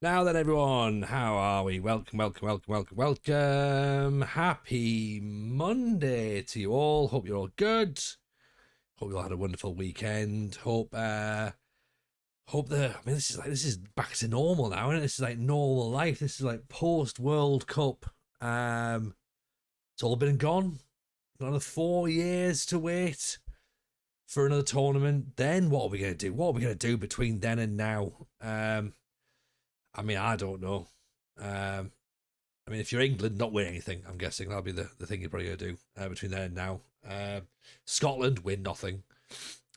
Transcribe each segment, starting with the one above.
Now then, everyone, how are we? Welcome. Happy Monday to you all. Hope you're all good. Hope you all had a wonderful weekend. This is back to normal now, and this is like normal life. This is like post World Cup. It's all been gone. Another 4 years to wait for another tournament. Then what are we gonna do? What are we gonna do between then and now? I don't know. If you're England, not win anything, I'm guessing. That'll be the thing you're probably going to do between then and now. Scotland, win nothing.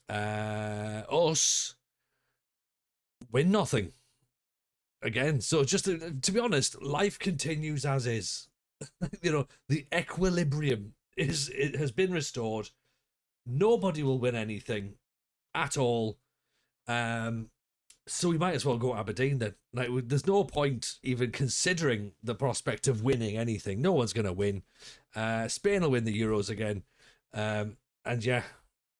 Us, win nothing. Again, so just to be honest, life continues as is. The equilibrium it has been restored. Nobody will win anything at all. So we might as well go to Aberdeen then. Like, there's no point even considering the prospect of winning anything. No one's going to win. Spain will win the Euros again. And yeah,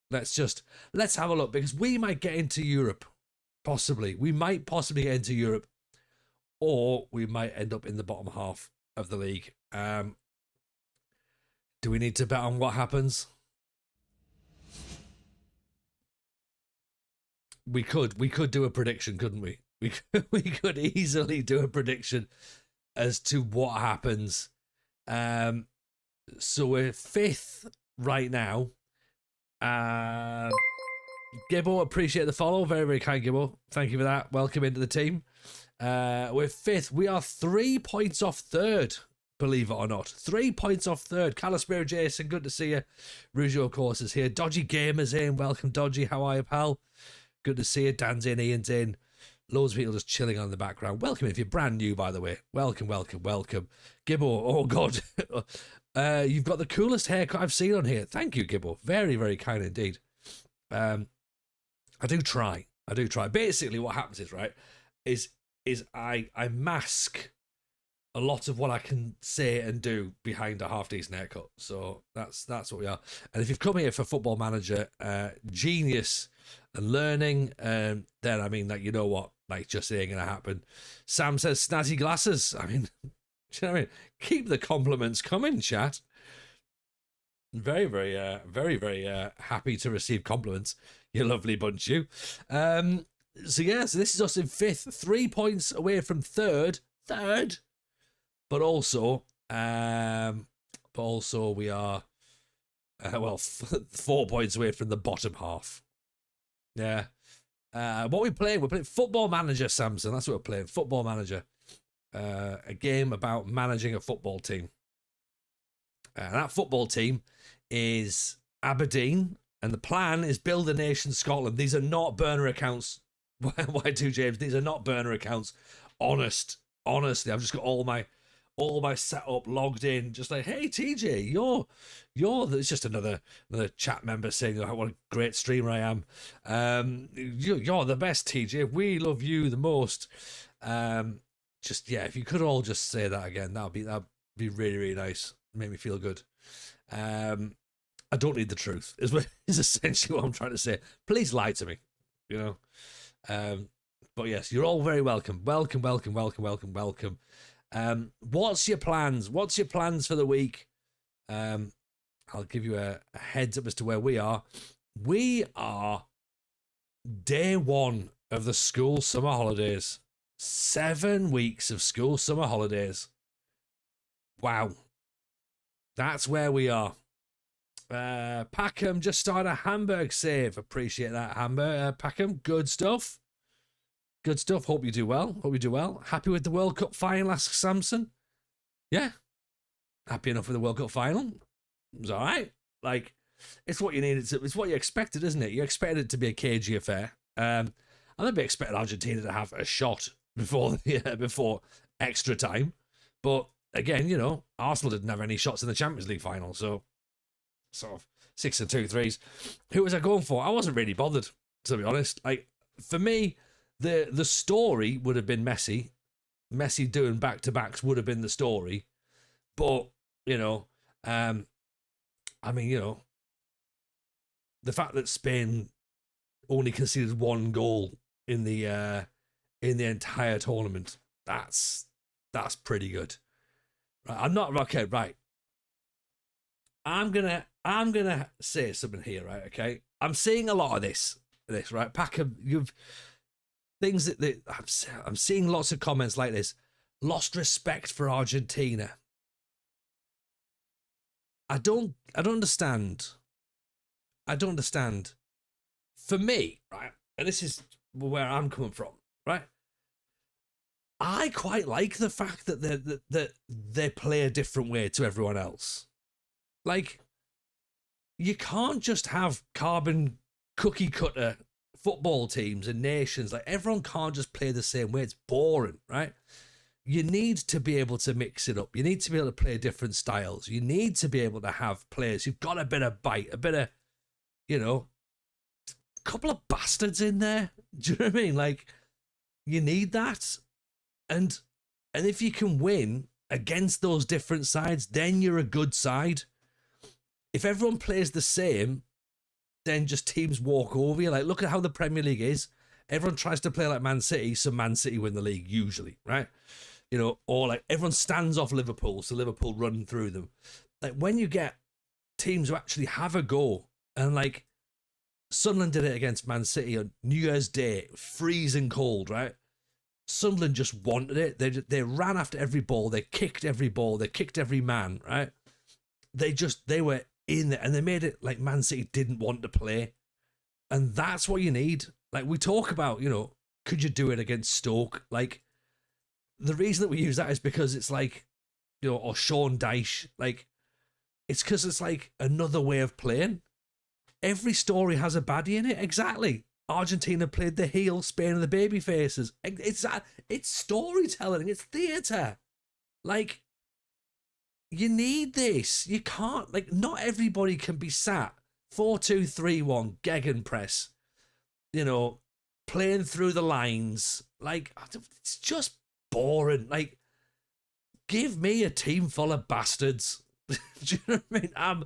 let's have a look, because we might get into Europe. Possibly. We might possibly get into Europe, or we might end up in the bottom half of the league. Do we need to bet on what happens? We could do a prediction, couldn't we? We could easily do a prediction as to what happens. So we're fifth right now. Gibbo, appreciate the follow. Very, very kind, Gibbo. Thank you for that. Welcome into the team. We're fifth. We are 3 points off third, believe it or not. 3 points off third. Calispiro Jason, good to see you. Rugio, of course, is here. Dodgy Gamers in. Welcome, Dodgy. How are you, pal? Good to see you. Dan's in, Ian's in. Loads of people just chilling on in the background. Welcome if you're brand new, by the way. Welcome. Gibbo, oh God. You've got the coolest haircut I've seen on here. Thank you, Gibbo. Very, very kind indeed. I do try. Basically what happens is, right, is I mask a lot of what I can say and do behind a half-decent haircut. So that's what we are. And if you've come here for Football Manager, genius and learning, then you know what, just ain't gonna happen. Sam says snazzy glasses. Do you know what I mean? Keep the compliments coming, chat. Very, very, very happy to receive compliments. You lovely bunch, you. So this is us in fifth, 3 points away from third, but also we are 4 points away from the bottom half. Yeah. What we playing? We're playing Football Manager, Samson. That's what we're playing. Football Manager. A game about managing a football team. That football team is Aberdeen, and the plan is build a nation Scotland. These are not burner accounts. Y2 James, these are not burner accounts. Honestly, I've just got all my setup logged in, just like, hey TJ, you're it's just another chat member saying, oh, what a great streamer I am. You're the best, TJ. We love you the most. If you could all just say that again, that'd be really, really nice. Make me feel good. I don't need the truth, is essentially what I'm trying to say. Please lie to me, but yes, you're all very welcome. Welcome. What's your plans? What's your plans for the week? I'll give you a heads up as to where we are. We are day one of the school summer holidays. 7 weeks of school summer holidays. Wow. That's where we are. Packham just started a Hamburg save. Appreciate that, Hamburg. Packham, good stuff. Hope you do well. Happy with the World Cup final, asks Samson. Yeah. Happy enough with the World Cup final. It was all right. It's what you needed to. It's what you expected, isn't it? You expected it to be a cagey affair. I maybe expected Argentina to have a shot before extra time. But again, Arsenal didn't have any shots in the Champions League final, so sort of 6 and 2 threes. Who was I going for? I wasn't really bothered, to be honest. For me, the story would have been Messi. Messi doing back-to-backs would have been the story. But, the fact that Spain only conceded 1 goal in the entire tournament That's pretty good. Right, I'm not okay. Right, I'm gonna say something here. Right, okay. I'm seeing a lot of this right. Packham, you've things that I'm seeing lots of comments like this. Lost respect for Argentina. I don't understand. I don't understand. For me, right, and this is where I'm coming from, right? I quite like the fact that they play a different way to everyone else. Like, you can't just have carbon cookie cutter football teams and nations. Like, everyone can't just play the same way. It's boring, right? You need to be able to mix it up. You need to be able to play different styles. You need to be able to have players who've got a bit of bite, a bit of, you know, a couple of bastards in there. Do you know what I mean? Like, you need that. And if you can win against those different sides, then you're a good side. If everyone plays the same, then just teams walk over you. Like, look at how the Premier League is. Everyone tries to play like Man City, so Man City win the league usually, right? You know, or like everyone stands off Liverpool, so Liverpool run through them. Like, when you get teams who actually have a go, and like Sunderland did it against Man City on New Year's Day, freezing cold, right? Sunderland just wanted it. They ran after every ball. They kicked every ball. They kicked every man, right? They were in there, and they made it like Man City didn't want to play. And that's what you need. Like, we talk about, you know, could you do it against Stoke? Like, the reason that we use that is because it's like, you know, or Sean Dyche. Like, it's because it's like another way of playing. Every story has a baddie in it. Exactly. Argentina played the heel, Spain are the baby faces. It's storytelling. It's theatre. Like, you need this. You can't, like, not everybody can be sat 4-2-3-1 gegenpress, you know, playing through the lines. Like, it's just boring. Like, give me a team full of bastards. Do you know what I mean?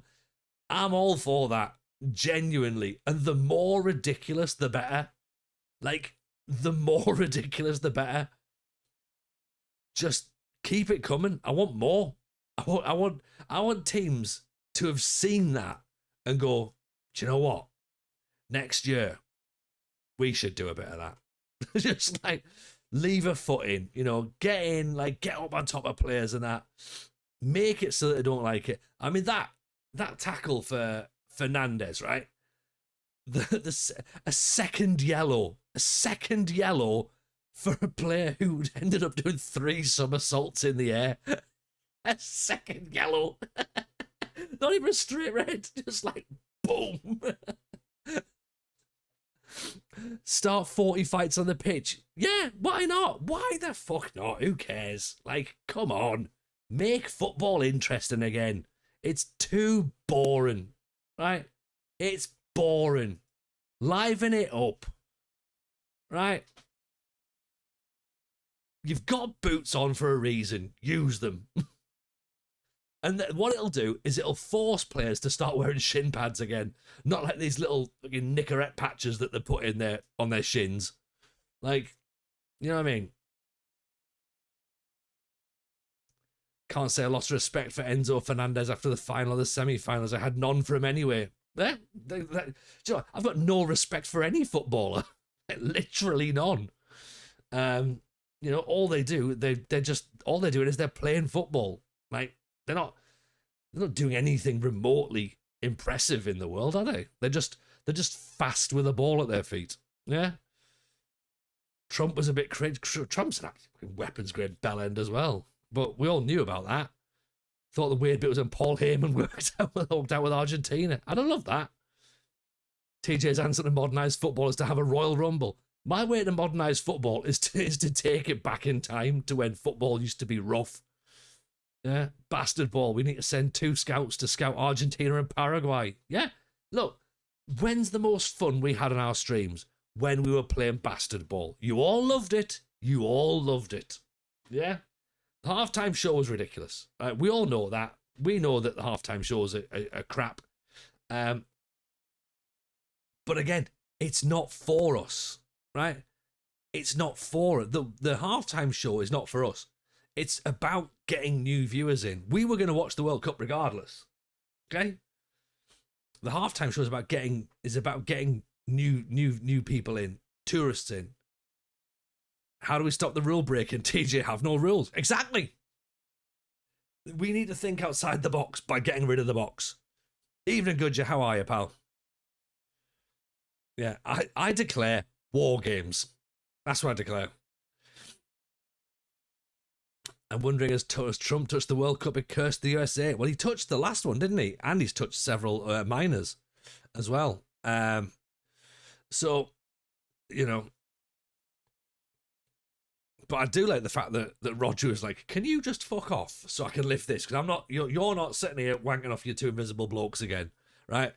I'm all for that. Genuinely. And the more ridiculous, the better. Like, the more ridiculous, the better. Just keep it coming. I want more. I want teams to have seen that and go, do you know what? Next year, we should do a bit of that. Just like leave a foot in, you know, get in, like get up on top of players and that. Make it so that they don't like it. I mean, that tackle for Fernandez, right? A second yellow for a player who ended up doing 3 somersaults in the air. A second yellow. Not even a straight red, just like boom. Start 40 fights on the pitch. Yeah, why not? Why the fuck not? Who cares? Like, come on. Make football interesting again. It's too boring, right? It's boring. Liven it up, right? You've got boots on for a reason. Use them. And what it'll do is it'll force players to start wearing shin pads again. Not like these little fucking Nicorette patches that they put in there on their shins. Like, you know what I mean? Can't say I lost respect for Enzo Fernandez after the final of the semi-finals. I had none for him anyway. You know, I've got no respect for any footballer. Literally none. You know, all they do, they're just, all they're doing is they're playing football. Like, they're not doing anything remotely impressive in the world, are they? They're just fast with a ball at their feet. Yeah. Trump was a bit cringe. Trump's an weapons grade bellend as well, but we all knew about that. Thought the weird bit was when Paul Heyman worked out with Argentina. I don't love that. TJ's answer to modernise football is to have a Royal Rumble. My way to modernise football is to take it back in time to when football used to be rough. Yeah, bastard ball. We need to send 2 scouts to scout Argentina and Paraguay. Yeah, look, when's the most fun we had on our streams? When we were playing bastard ball. You all loved it. You all loved it. Yeah, the halftime show was ridiculous. We all know that. We know that the halftime shows are crap. But again, it's not for us, right? it's not for the halftime show is not for us. It's about getting new viewers in. We were going to watch the World Cup regardless. Okay, the halftime show is about getting new people in, tourists in. How do we stop the rule breaking? TJ, have no rules. Exactly. We need to think outside the box by getting rid of the box. Evening, Goodger. How are you, pal? Yeah, I declare war games. That's what I declare. I'm wondering, has Trump touched the World Cup and cursed the USA? Well, he touched the last one, didn't he? And he's touched several minors as well. So, you know. But I do like the fact that Roger was like, can you just fuck off so I can lift this? Because I'm not, you're not sitting here wanking off your two invisible blokes again, right?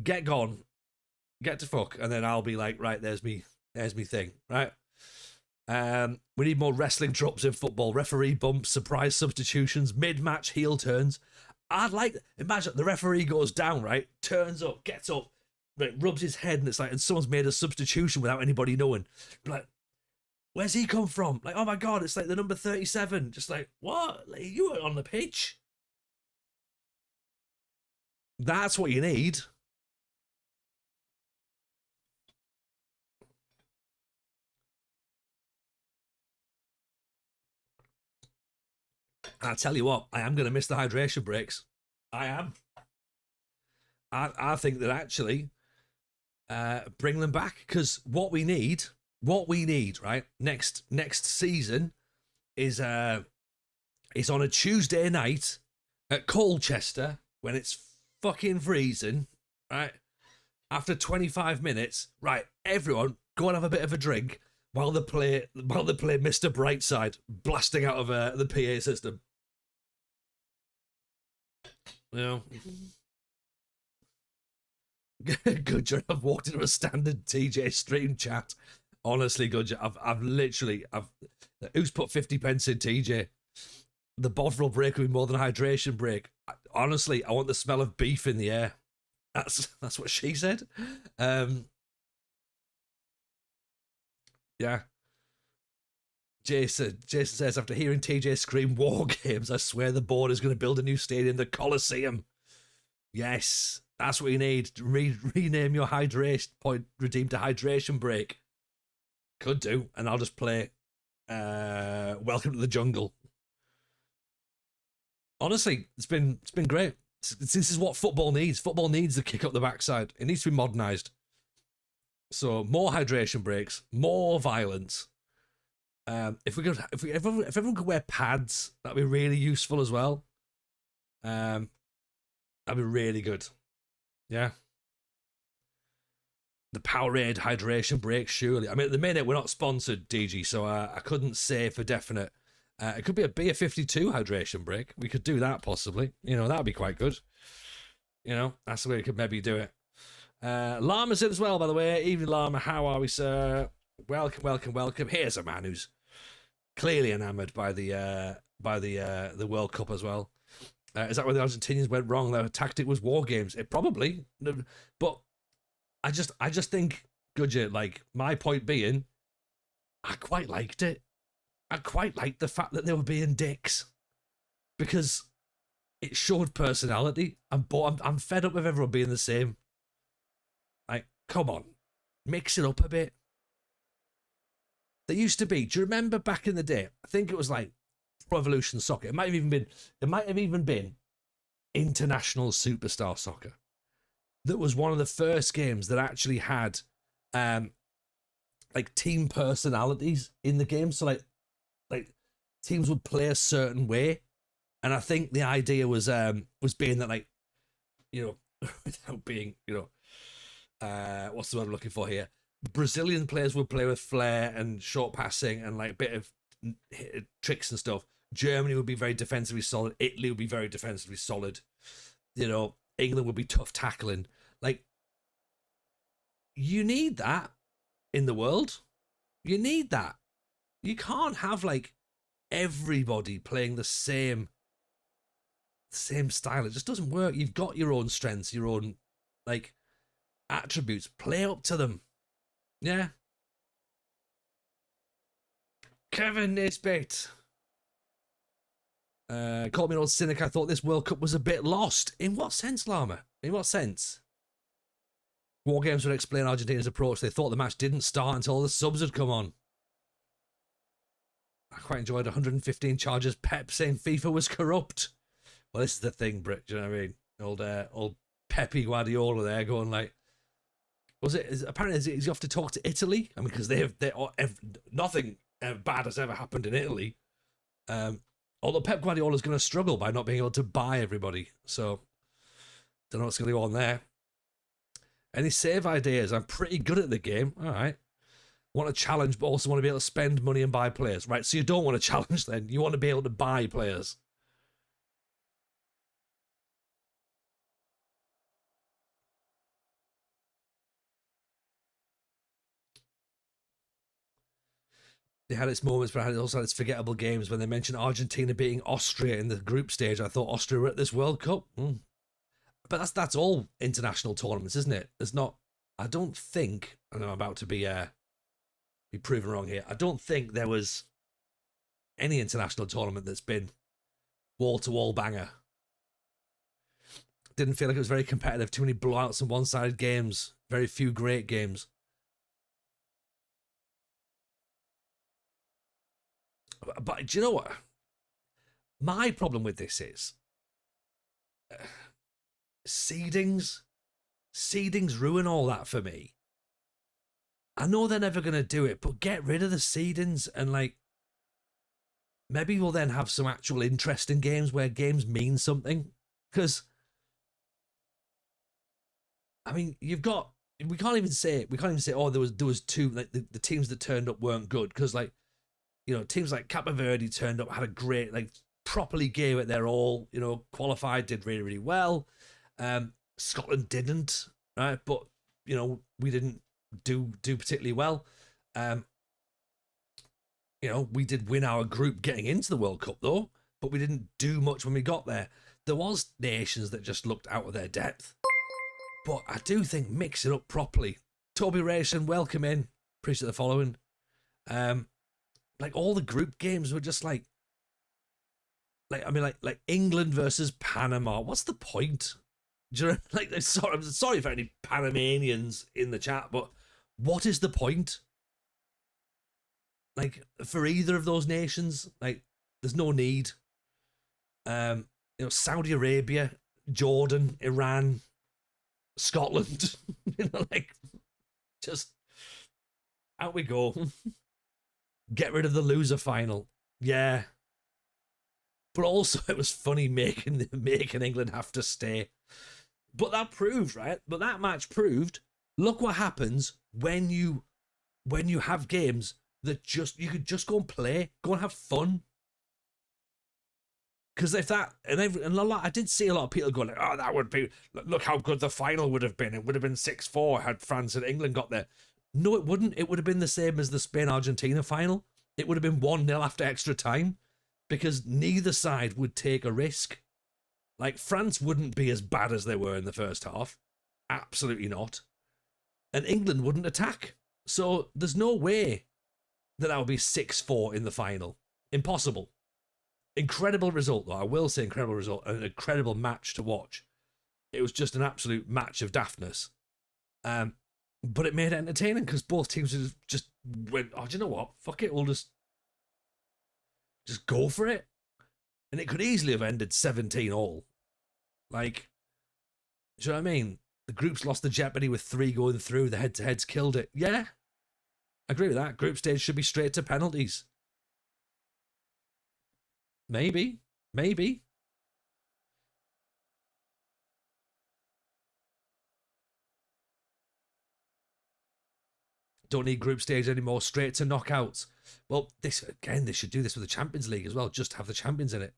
Get gone, get to fuck, and then I'll be like, right, there's me thing, right? We need more wrestling tropes in football. Referee bumps, surprise substitutions, mid-match heel turns. Imagine the referee goes down, right? Turns up, gets up, right, rubs his head, and it's like, and someone's made a substitution without anybody knowing. Like, where's he come from? Like, oh my God, it's like the number 37. Just like, what? Like, you were on the pitch. That's what you need. I tell you what, I am going to miss the hydration breaks. I am. I think that actually bring them back, because what we need, right, next season is on a Tuesday night at Colchester when it's fucking freezing, right? After 25 minutes, right, everyone go and have a bit of a drink while they play Mr. Brightside blasting out of the PA system. You know, Good, I've walked into a standard TJ stream chat. Honestly, Good, I've literally who's put 50 pence in TJ? The Bovril break will be more than a hydration break. Honestly, I want the smell of beef in the air. That's what she said. Yeah. Jason says, after hearing TJ scream war games, I swear the board is going to build a new stadium, the Coliseum. Yes, that's what you need. Rename your hydration point, redeem to hydration break. Could do, and I'll just play Welcome to the Jungle. Honestly, it's been great. This is what football needs. Football needs the kick up the backside. It needs to be modernised. So more hydration breaks, more violence. If everyone could wear pads, that'd be really useful as well. That'd be really good. Yeah. The Powerade hydration break, surely. I mean, at the minute, we're not sponsored, DG, so I couldn't say for definite. It could be a Beer 52 hydration break. We could do that, possibly. You know, that would be quite good. You know, that's the way we could maybe do it. Llama's in as well, by the way. Evening, Llama. How are we, sir? Welcome. Here's a man who's clearly enamoured by the World Cup as well. Is that where the Argentinians went wrong? Their tactic was war games. It probably, but I just think, Goodyear, like, my point being, I quite liked it. I quite liked the fact that they were being dicks, because it showed personality. I'm fed up with everyone being the same. Like, come on, mix it up a bit. There used to be. Do you remember back in the day? I think it was like Pro Evolution Soccer. It might have even been International Superstar Soccer. That was one of the first games that actually had like team personalities in the game. So like teams would play a certain way, and I think the idea was being that, like, you know, without being, you know, what's the word I'm looking for here? Brazilian players would play with flair and short passing and like a bit of tricks and stuff. Germany would be very defensively solid. Italy would be very defensively solid. You know, England would be tough tackling. Like, you need that in the world. You need that. You can't have like everybody playing the same style. It just doesn't work. You've got your own strengths, your own like attributes. Play up to them. Yeah. Kevin Nisbet. Called me an old cynic. I thought this World Cup was a bit lost. In what sense, Llama? In what sense? War Games would explain Argentina's approach. They thought the match didn't start until the subs had come on. I quite enjoyed 115 charges. Pep saying FIFA was corrupt. Well, this is the thing, Brit. Do you know what I mean? Old Pepe Guardiola there going like, apparently is he off to talk to Italy? I mean, because nothing bad has ever happened in Italy. Although Pep Guardiola's going to struggle by not being able to buy everybody. So, don't know what's going to go on there. Any save ideas? I'm pretty good at the game. All right. Want a challenge, but also want to be able to spend money and buy players. Right, so you don't want a challenge then. You want to be able to buy players. They had its moments, but it also had its forgettable games. When they mentioned Argentina beating Austria in the group stage, I thought Austria were at this World Cup. But that's all international tournaments, isn't it? There's not. I don't think. I know I'm about to be proven wrong here. I don't think there was any international tournament that's been wall-to-wall banger. Didn't feel like it was very competitive. Too many blowouts and one-sided games. Very few great games. But do you know what? My problem with this is seedings. Seedings ruin all that for me. I know they're never going to do it, but get rid of the seedings and like maybe we'll then have some actual interest in games where games mean something. Because I mean, we can't even say oh there was two, like the teams that turned up weren't good, because like, you know, teams like Cape Verde turned up, had a great, like, properly gave it their all, you know, qualified, did really, really well. Scotland didn't, right? But, you know, we didn't do particularly well. You know, we did win our group getting into the World Cup, though, but we didn't do much when we got there. There was nations that just looked out of their depth. But I do think mix it up properly. Toby Ration, welcome in. Appreciate the following. Like all the group games were just like England versus Panama. What's the point? Do you know, like, I'm sorry for any Panamanians in the chat, but what is the point? Like, for either of those nations, like, there's no need. You know, Saudi Arabia, Jordan, Iran, Scotland, you know, like, just out we go. Get rid of the loser final. Yeah. But also it was funny making England have to stay. But that proved, right? But that match proved, look what happens when you have games that you could just go and play, go and have fun. Because if that, I did see a lot of people going like, oh, that would be, look how good the final would have been. It would have been 6-4 had France and England got there. No, it wouldn't. It would have been the same as the Spain-Argentina final. It would have been 1-0 after extra time, because neither side would take a risk. Like, France wouldn't be as bad as they were in the first half. Absolutely not. And England wouldn't attack. So there's no way that would be 6-4 in the final. Impossible. Incredible result, though. I will say incredible result. An incredible match to watch. It was just an absolute match of daftness. But it made it entertaining because both teams just went, oh, do you know what? Fuck it, we'll just go for it. And it could easily have ended 17-all. Like, do you know what I mean? The groups lost the jeopardy with 3 going through. The head-to-heads killed it. Yeah, I agree with that. Group stage should be straight to penalties. Maybe. Don't need group stage anymore, straight to knockouts. Well, they should do this with the Champions League as well, just have the champions in it.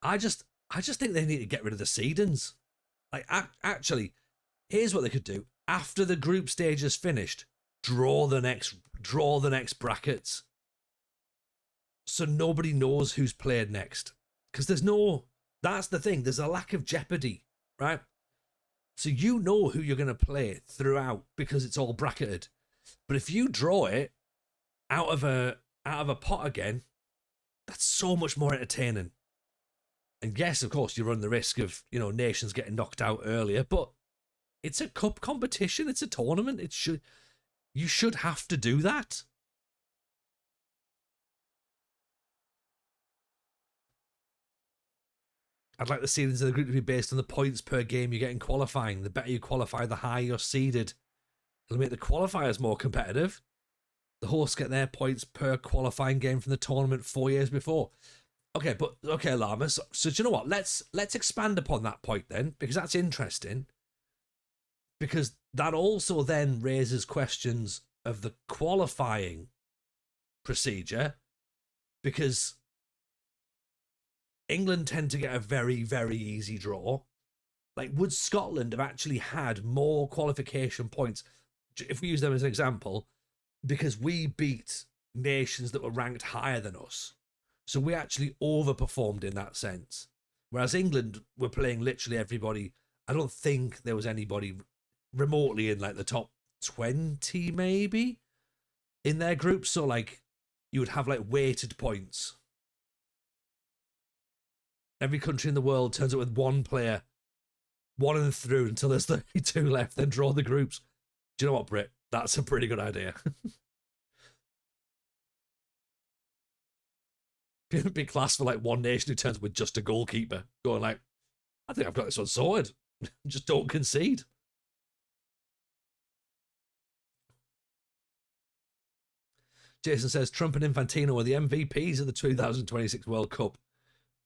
I just think they need to get rid of the seedings. Like, actually, here's what they could do. After the group stage is finished, draw the next brackets. So nobody knows who's played next. Because that's the thing, there's a lack of jeopardy, right? So you know who you're going to play throughout because it's all bracketed. But if you draw it out of a pot again, that's so much more entertaining. And yes, of course, you run the risk of nations getting knocked out earlier, but it's a cup competition. It's a tournament. You should have to do that. I'd like the seedings of the group to be based on the points per game you get in qualifying. The better you qualify, the higher you're seeded. It'll make the qualifiers more competitive. The hosts get their points per qualifying game from the tournament 4 years before. Okay, Llama. So do you know what? Let's expand upon that point then, because that's interesting. Because that also then raises questions of the qualifying procedure, because England tend to get a very, very easy draw. Like, would Scotland have actually had more qualification points, if we use them as an example, because we beat nations that were ranked higher than us? So we actually overperformed in that sense. Whereas England were playing literally everybody. I don't think there was anybody remotely in like the top 20 maybe in their group. So like you would have like weighted points. Every country in the world turns up with one player, one and through until there's 32 left, then draw the groups. Do you know what, Brit? That's a pretty good idea. It'd be class for like one nation who turns with just a goalkeeper, going like, I think I've got this one sorted. Just don't concede. Jason says Trump and Infantino were the MVPs of the 2026 World Cup.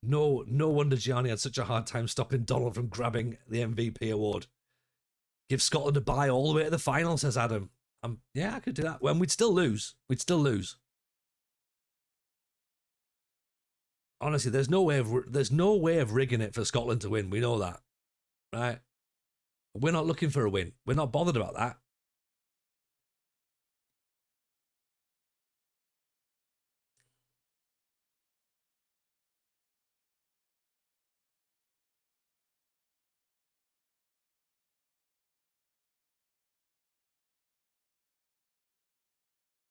No wonder Gianni had such a hard time stopping Donald from grabbing the MVP award. Give Scotland a bye all the way to the final, says Adam. Yeah, I could do that. Well, we'd still lose. Honestly, there's no way of rigging it for Scotland to win. We know that, right? We're not looking for a win. We're not bothered about that.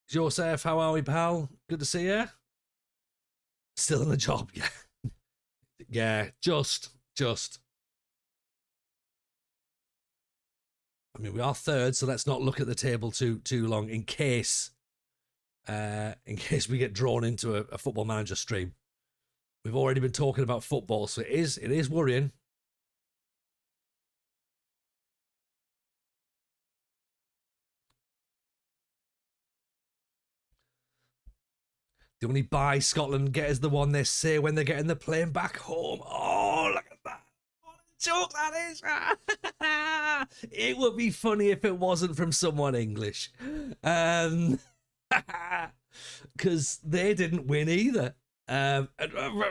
Joseph, how are we, pal? Good to see you. Still in the job, yeah. Yeah, just. I mean, we are third, so let's not look at the table too long in case we get drawn into a Football Manager stream. We've already been talking about football, so it is worrying. The only bye Scotland get is the one they say when they're getting the plane back home. Oh, look at that. What a joke that is. It would be funny if it wasn't from someone English. Because they didn't win either. And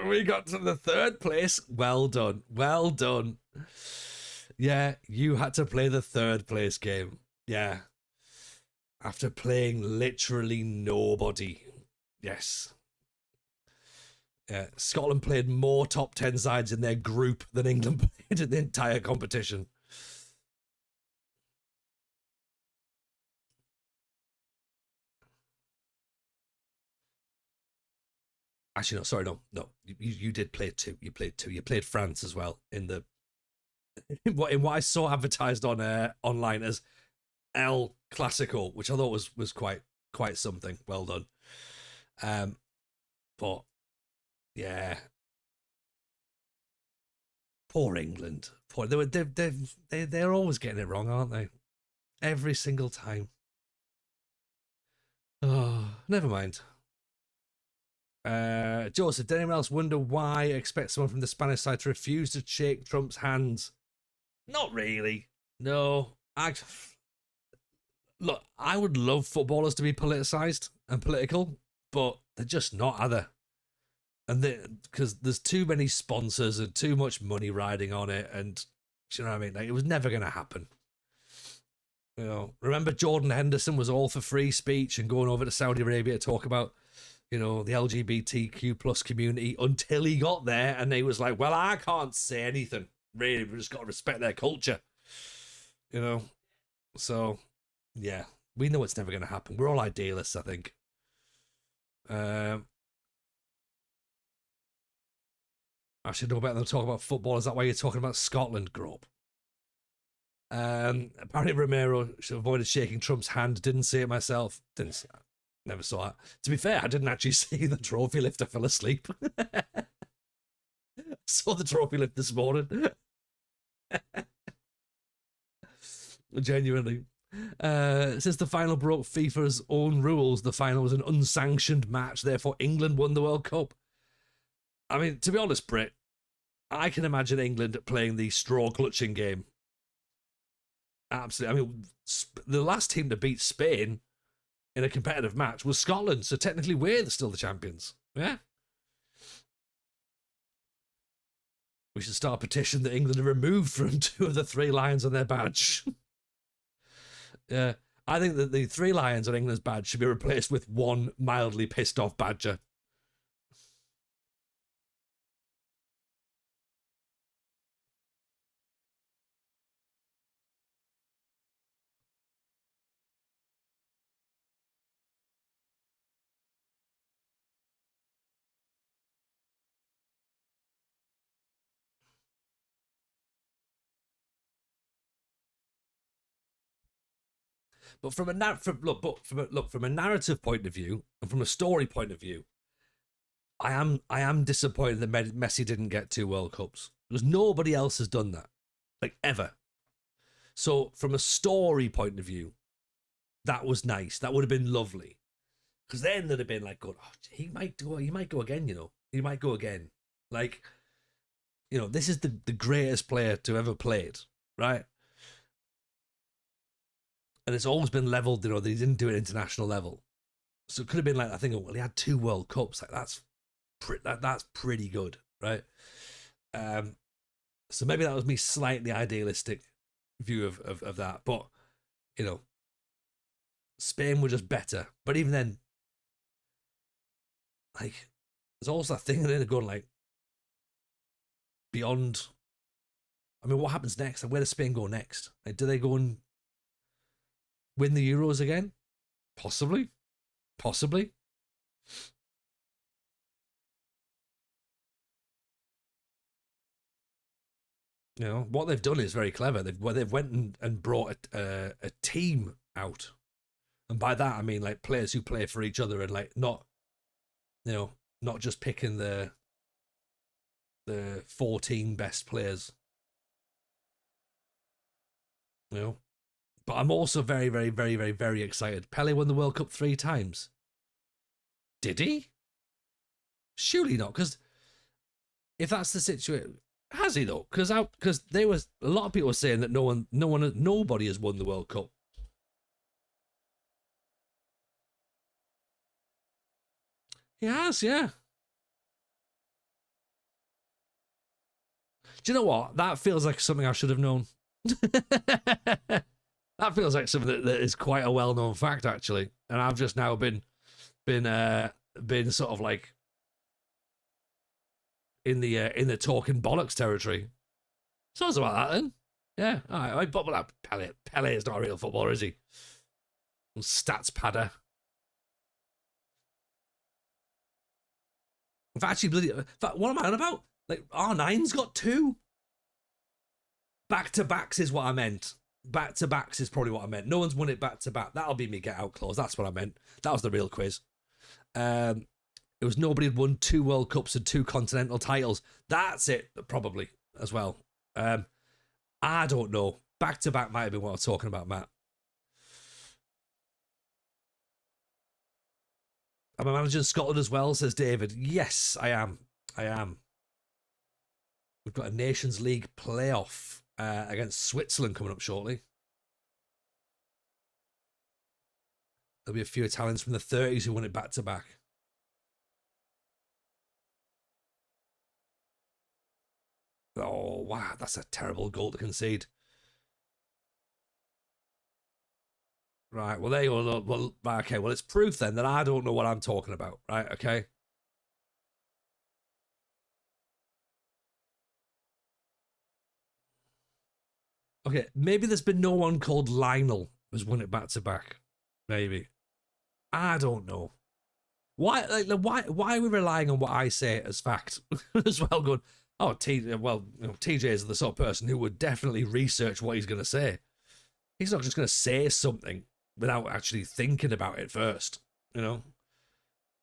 we got to the third place. Well done. Yeah, you had to play the third place game. Yeah. After playing literally nobody. Yes. Yeah, Scotland played more top 10 sides in their group than England played in the entire competition. Actually, no, sorry, no. You did play two. You played two. You played France as well in what I saw advertised on online as El Clasico, which I thought was quite something. Well done. But yeah, poor England. Poor they're always getting it wrong, aren't they? Every single time. Oh, never mind. Joseph, did anyone else wonder why I expect someone from the Spanish side to refuse to shake Trump's hands? Not really. No. Look, I would love footballers to be politicized and political, but they're just not, are they? And because there's too many sponsors and too much money riding on it, and you know what I mean? Like, it was never going to happen. Remember Jordan Henderson was all for free speech and going over to Saudi Arabia to talk about, the LGBTQ plus community until he got there, and he was like, well, I can't say anything. Really, we just got to respect their culture. So, yeah. We know it's never going to happen. We're all idealists, I think. I should know better than talk about football. Is that why you're talking about Scotland, Grob? Apparently Romero should have avoided shaking Trump's hand. Didn't see it myself. Didn't see it. Never saw it. To be fair, I didn't actually see the trophy lift. I fell asleep. Saw the trophy lift this morning. Genuinely. Since the final broke FIFA's own rules, the final was an unsanctioned match. Therefore, England won the World Cup. I mean, to be honest, Brit, I can imagine England playing the straw clutching game. Absolutely. I mean, the last team to beat Spain in a competitive match was Scotland, so technically we're still the champions. Yeah. We should start a petition that England are removed from 2 of the 3 lions on their badge. Yeah. I think that the 3 lions on England's badge should be replaced with 1 mildly pissed off badger. But from a narrative point of view and from a story point of view, I am disappointed that Messi didn't get 2 World Cups because nobody else has done that, like, ever. So from a story point of view, that was nice. That would have been lovely, because then there'd have been like, "God, he might go again." He might go again. Like, this is the greatest player to ever played, right? And it's always been leveled, that he didn't do it at international level. So it could have been like, I think, well, he had 2 World Cups. Like, that's pretty good, right? So maybe that was me slightly idealistic view of that. But, Spain were just better. But even then, like, there's also that thing that they're going, like, beyond. I mean, what happens next? Like, where does Spain go next? Like, do they go and win the Euros again? Possibly. What they've done is very clever. They've went and brought a team out, and by that I mean like players who play for each other, and like not just picking the 14 best players. But I'm also very, very, very, very, very excited. Pele won the World Cup 3 times. Did he? Surely not, because if that's the situation, has he though? Because there was a lot of people saying that nobody has won the World Cup. He has, yeah. Do you know what? That feels like something I should have known. That feels like something that is quite a well-known fact, actually, and I've just now been sort of like in the talking bollocks territory. So it's about that then. Yeah, all right. But Pele is not a real footballer, is he? Stats padder. In fact, what am I on about? Like, R9's got 2. Back-to-backs is what I meant. Back-to-backs is probably what I meant. No one's won it back-to-back. That'll be me get out clause. That's what I meant. That was the real quiz. It was nobody had won 2 World Cups and 2 continental titles. That's it, probably, as well. I don't know. Back-to-back might have been what I was talking about, Matt. Am I managing Scotland as well, says David. Yes, I am. We've got a Nations League playoff against Switzerland coming up shortly. There'll be a few Italians from the 30s who won it back-to-back. Oh, wow, that's a terrible goal to concede. Right, well, there you go. Well, okay, well, it's proof then that I don't know what I'm talking about, right? Okay. Okay, maybe there's been no one called Lionel who's won it back-to-back. Maybe. I don't know. Why are we relying on what I say as fact as well? Going, oh, TJ is the sort of person who would definitely research what he's going to say. He's not just going to say something without actually thinking about it first. You know,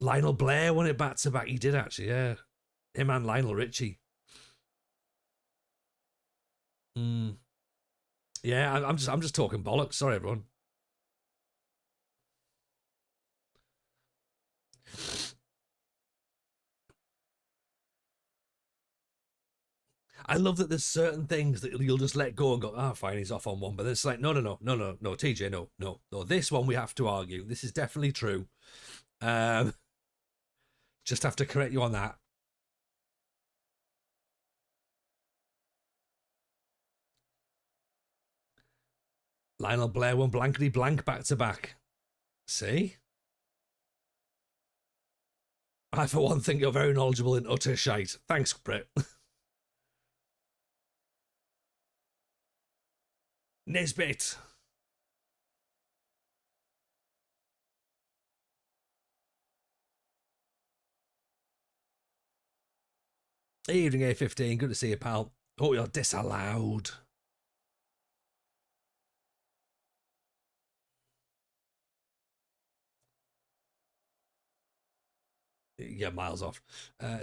Lionel Blair won it back to back. He did actually, yeah. Him and Lionel Richie. Yeah, I'm just talking bollocks. Sorry, everyone. I love that there's certain things that you'll just let go and go, ah, fine, he's off on one. But it's like, no, TJ, no. This one we have to argue. This is definitely true. Just have to correct you on that. Lionel Blair won blankety blank back to back. See? I, for one, think you're very knowledgeable in utter shite. Thanks, Britt. Nisbet. Evening A15. Good to see you, pal. Oh, you're disallowed. Yeah, miles off.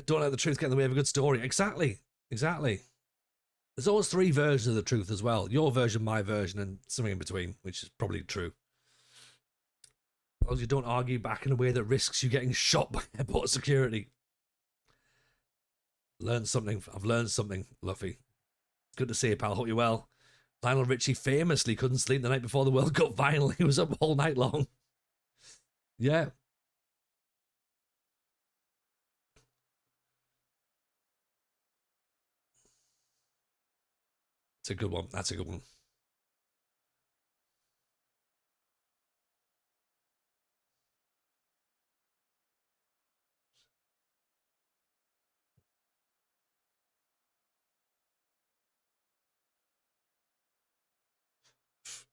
Don't let the truth get in the way of a good story. Exactly. There's always three versions of the truth as well. Your version, my version, and something in between, which is probably true. As long as you don't argue back in a way that risks you getting shot by airport security. Learned something. I've learned something, Luffy. Good to see you, pal. Hope you're well. Lionel Richie famously couldn't sleep the night before the World Cup final. He was up all night long. Yeah. It's a good one. That's a good one.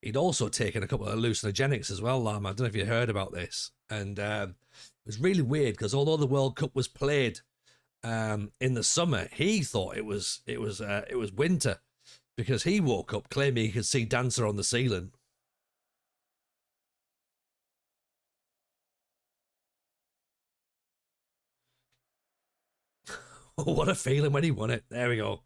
He'd also taken a couple of hallucinogenics as well, Lam. I don't know if you heard about this. And it was really weird because although the World Cup was played in the summer, he thought it was winter because he woke up claiming he could see Dancer on the ceiling. What a feeling when he won it. There we go.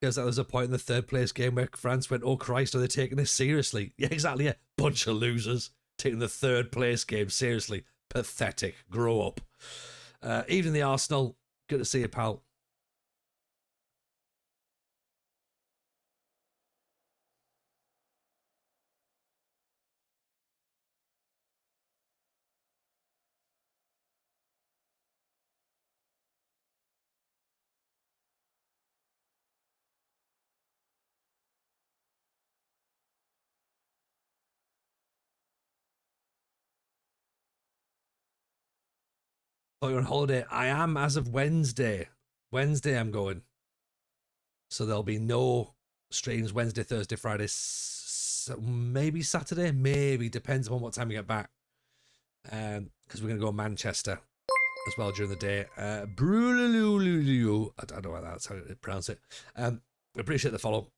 Because there was a point in the third place game where France went, oh Christ, are they taking this seriously? Yeah, exactly. Yeah. Bunch of losers taking the third place game seriously. Pathetic. Grow up. Even the Arsenal. Good to see you, pal. Oh, you're on holiday. I am as of Wednesday. Wednesday, I'm going. So there'll be no streams Wednesday, Thursday, Friday, maybe Saturday, maybe depends on what time we get back. Because we're gonna go to Manchester as well during the day. I don't know how that's how to pronounce it. Appreciate the follow.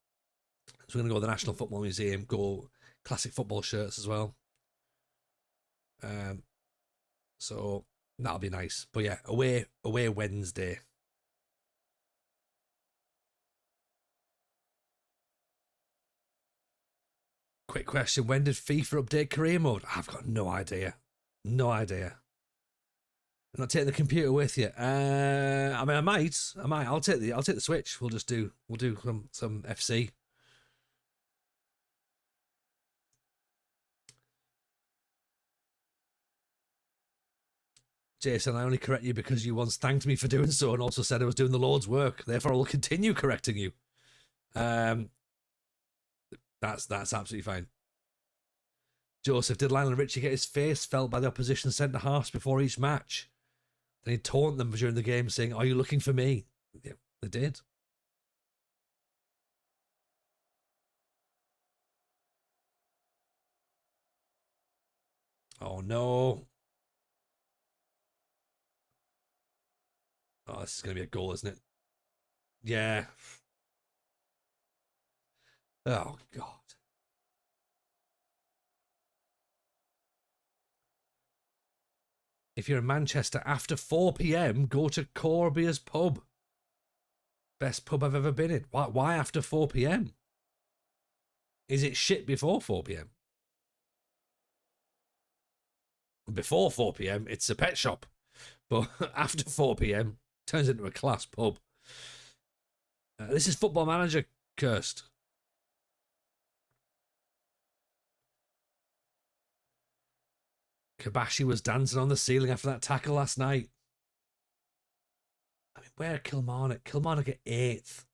So we're gonna go to the National Football Museum, go classic football shirts as well. So that'll be nice. But yeah, away Wednesday. Quick question: when did FIFA update career mode? I've got no idea. No idea. I'm not taking the computer with you. I mean, I might. I'll take the Switch. We'll do some FC. Jason, I only correct you because you once thanked me for doing so and also said I was doing the Lord's work. Therefore, I will continue correcting you. That's absolutely fine. Joseph, did Lionel Richie get his face felt by the opposition centre halves before each match? Then he'd taunt them during the game, saying, "Are you looking for me?" Yeah, they did. Oh, no. Oh, this is going to be a goal, isn't it? Yeah. Oh, God. If you're in Manchester after 4 p.m., go to Corby's pub. Best pub I've ever been in. Why after 4 p.m.? Is it shit before 4 p.m.? Before 4 p.m., it's a pet shop. But after 4 p.m., turns into a class pub. This is Football Manager cursed. Kabashi was dancing on the ceiling after that tackle last night. I mean, where Kilmarnock? Kilmarnock at 8th.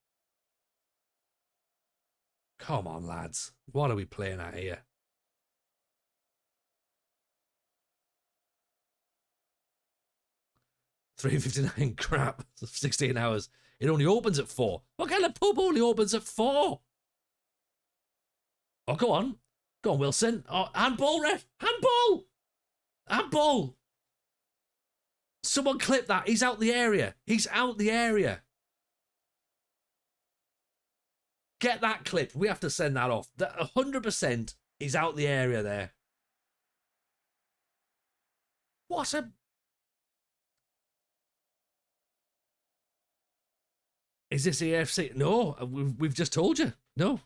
Come on, lads. What are we playing at here? $3.59 crap. 16 hours. It only opens at 4. What kind of pub only opens at 4? Oh, go on. Go on, Wilson. Oh, handball, ref. Handball. Handball. Someone clip that. He's out the area. He's out the area. Get that clip. We have to send that off. That 100% is out the area there. What a... Is this EFC? No, we've just told you. No.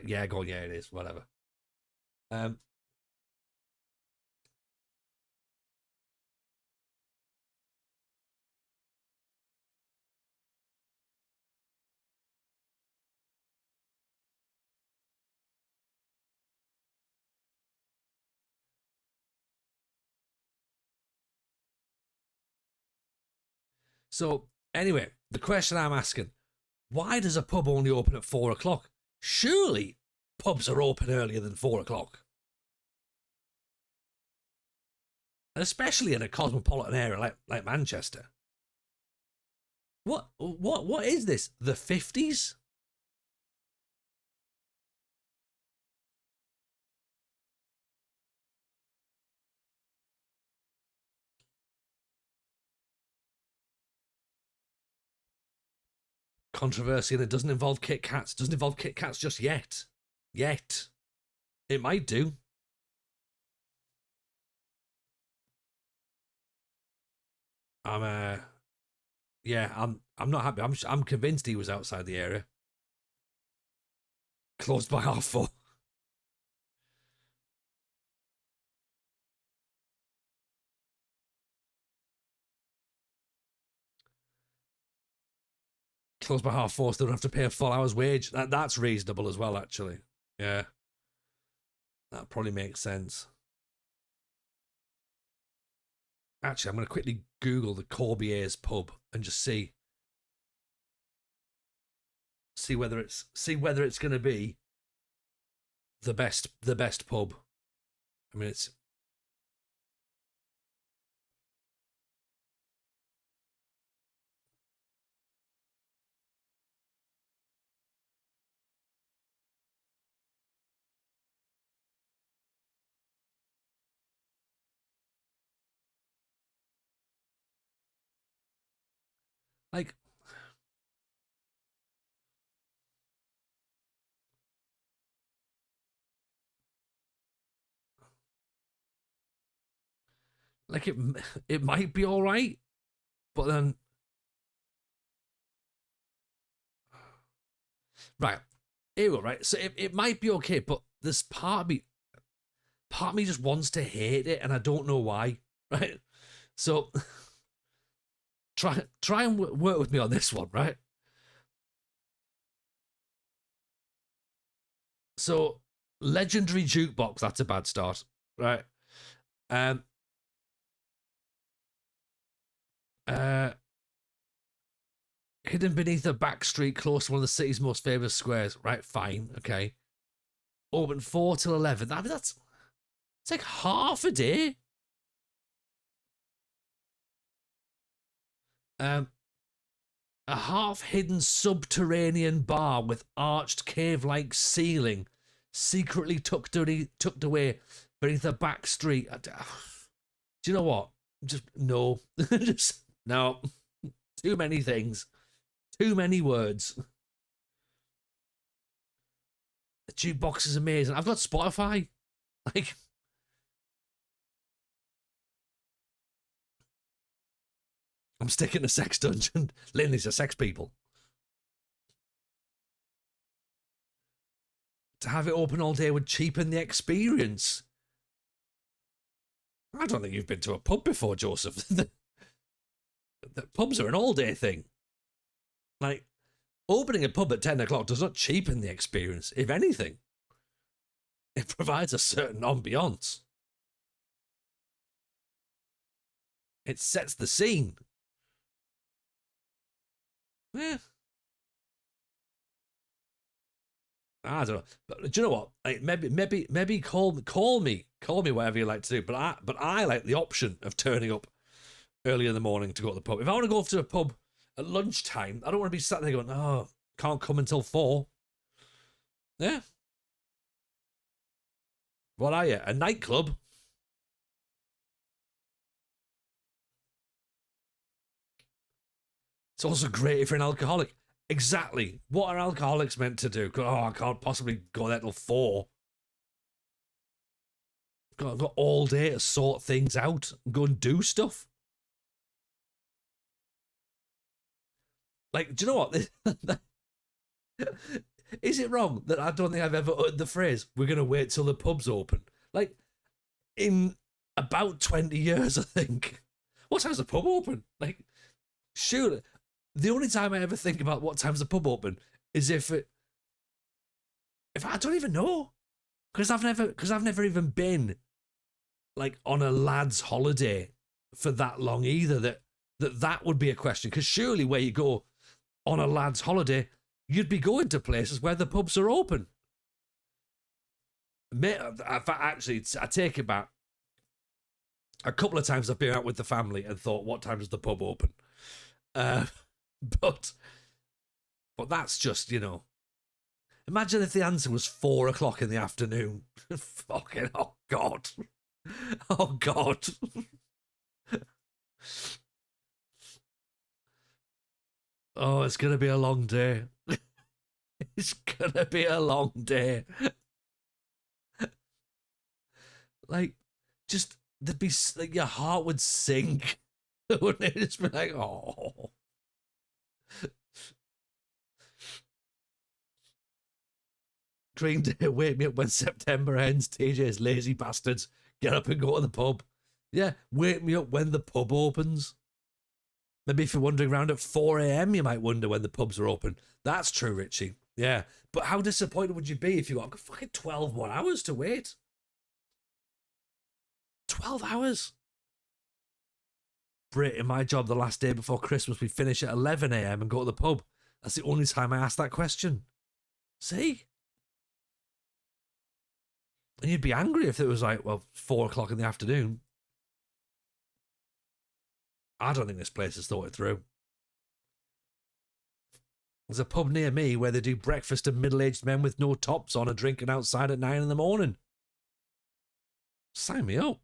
Yeah, go on. Yeah, it is. Whatever. So, anyway, the question I'm asking, why does a pub only open at 4 o'clock? Surely pubs are open earlier than 4 o'clock. Especially in a cosmopolitan area like Manchester. What is this? The 50s? Controversy, and it doesn't involve Kit Kats. Doesn't involve Kit Kats just yet. Yet. It might do. I'm not happy. I'm convinced he was outside the area. Closed by 4:30. Closed by 4:30, so they don't have to pay a full hour's wage. That's reasonable as well, actually. Yeah. That probably makes sense. Actually, I'm going to quickly Google the Corbier's pub and just see whether it's going to be the best pub. I mean, it's like it might be all right, but then right, here we go, right. So it might be okay, but this part of me just wants to hate it, and I don't know why. Right, so try and work with me on this one, right? So legendary jukebox, that's a bad start, right? Um, hidden beneath a back street close to one of the city's most famous squares, right? Fine, okay. Open 4 till 11. I mean, it's like half a day. A half-hidden subterranean bar with arched cave-like ceiling, secretly tucked away beneath a back street. Do you know what? Just no. Just no. Too many things. Too many words. The jukebox is amazing. I've got Spotify. Like, I'm sticking to Sex Dungeon. Linley's a sex people. To have it open all day would cheapen the experience. I don't think you've been to a pub before, Joseph. The pubs are an all-day thing. Like, opening a pub at 10 o'clock does not cheapen the experience. If anything, it provides a certain ambiance. It sets the scene. Yeah. I don't know, but do you know what? Like, maybe call me whatever you like to do. But I like the option of turning up early in the morning to go to the pub. If I want to go to a pub at lunchtime, I don't want to be sat there going, "Oh, can't come until 4." Yeah. What are you? A nightclub? It's also great if you're an alcoholic. Exactly. What are alcoholics meant to do? Oh, I can't possibly go there till 4. I've got all day to sort things out and go and do stuff. Like, do you know what? Is it wrong that I don't think I've ever uttered the phrase, "we're going to wait till the pub's open"? Like, in about 20 years, I think. What time's the pub open? Like, surely, the only time I ever think about what time's the pub open is if I don't even know. Because I've never even been, like, on a lad's holiday for that long either, that would be a question. Because surely where you go on a lad's holiday, you'd be going to places where the pubs are open. Actually, I take it back. A couple of times I've been out with the family and thought, what time does the pub open? But that's just, you know. Imagine if the answer was 4 o'clock in the afternoon. Fucking, oh God. Oh God. Oh, it's going to be a long day. It's going to be a long day. Like, just, there'd be, like, your heart would sink. Wouldn't it? Just be like, oh. Green Day, wake me up when September ends. TJ's lazy bastards. Get up and go to the pub. Yeah, wake me up when the pub opens. Maybe if you're wandering around at 4 a.m, you might wonder when the pubs are open. That's true, Richie. Yeah. But how disappointed would you be if you got fucking 12 more hours to wait? 12 hours? Brit, in my job, the last day before Christmas, we finish at 11 a.m. and go to the pub. That's the only time I ask that question. See? And you'd be angry if it was like, well, 4 o'clock in the afternoon. I don't think this place has thought it through. There's a pub near me where they do breakfast and middle-aged men with no tops on and drinking outside at 9 in the morning. Sign me up.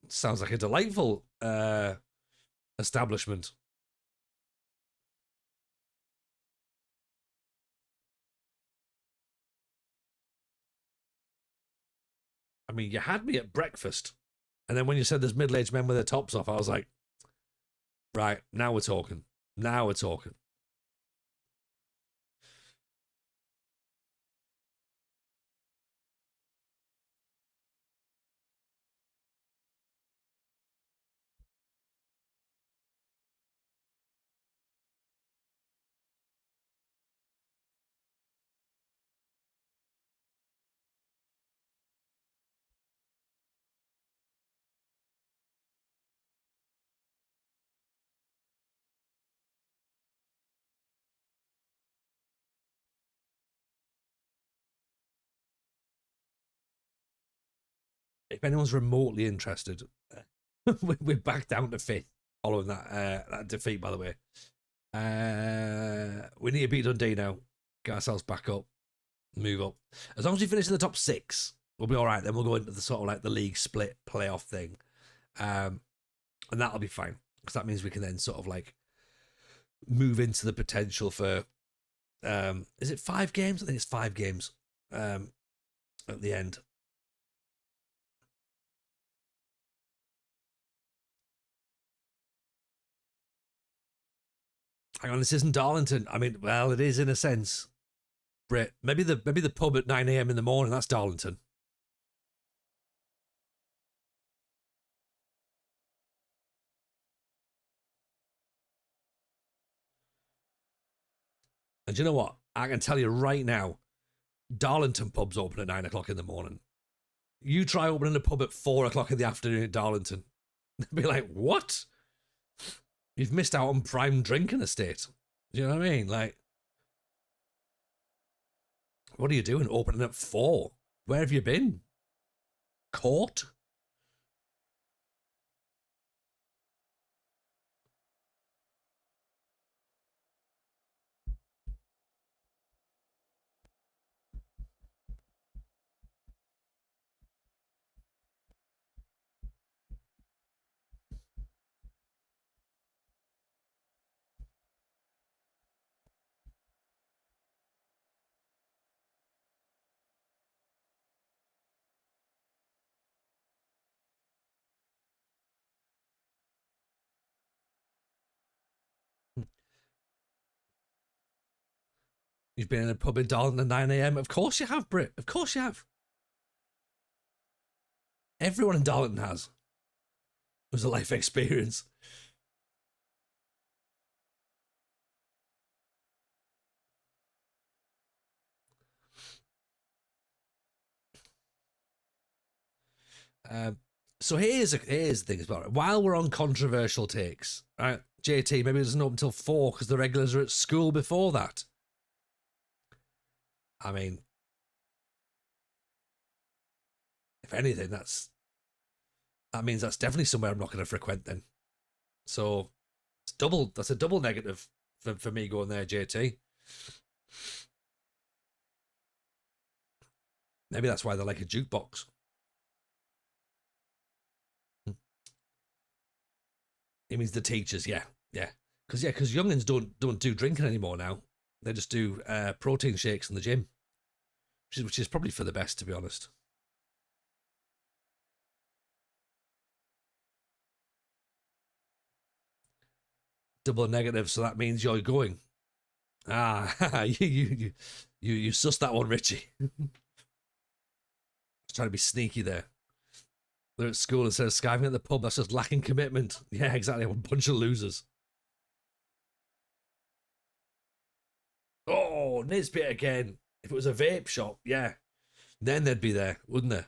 Sounds like a delightful establishment. I mean, you had me at breakfast, and then when you said there's middle-aged men with their tops off, I was like, right, now we're talking. Now we're talking. If anyone's remotely interested, we're back down to 5th following that defeat, by the way. We need to beat Dundee now. Get ourselves back up. Move up. As long as we finish in the top 6, we'll be all right. Then we'll go into the sort of like the league split playoff thing, and that'll be fine because that means we can then sort of like move into the potential for. Is it 5 games? I think it's 5 games. At the end. Hang on, this isn't Darlington. I mean, well, it is in a sense. Brit, maybe the pub at 9 a.m. in the morning. That's Darlington. And do you know what? I can tell you right now, Darlington pubs open at 9 o'clock in the morning. You try opening a pub at 4 o'clock in the afternoon at Darlington. They'll be like, what? You've missed out on prime drinking estate. Do you know what I mean? Like, what are you doing opening at 4? Where have you been? Court? You've been in a pub in Darlington at 9 a.m. Of course you have, Brit. Of course you have. Everyone in Darlington has. It was a life experience. So here's the thing about it. While we're on controversial takes, right? JT, maybe it doesn't open until 4 because the regulars are at school before that. I mean, if anything, that means that's definitely somewhere I'm not going to frequent then. So that's a double negative for me going there, JT. Maybe that's why they're like a jukebox. It means the teachers, yeah. Because youngins don't do drinking anymore now. They just do protein shakes in the gym, which is probably for the best, to be honest. Double negative, so that means you're going. You sussed that one, Richie. Trying to be sneaky there. They're at school instead of skiving at the pub. That's just lacking commitment. Yeah, exactly. A bunch of losers. Oh, Nisbet again. If it was a vape shop, yeah. Then they'd be there, wouldn't they?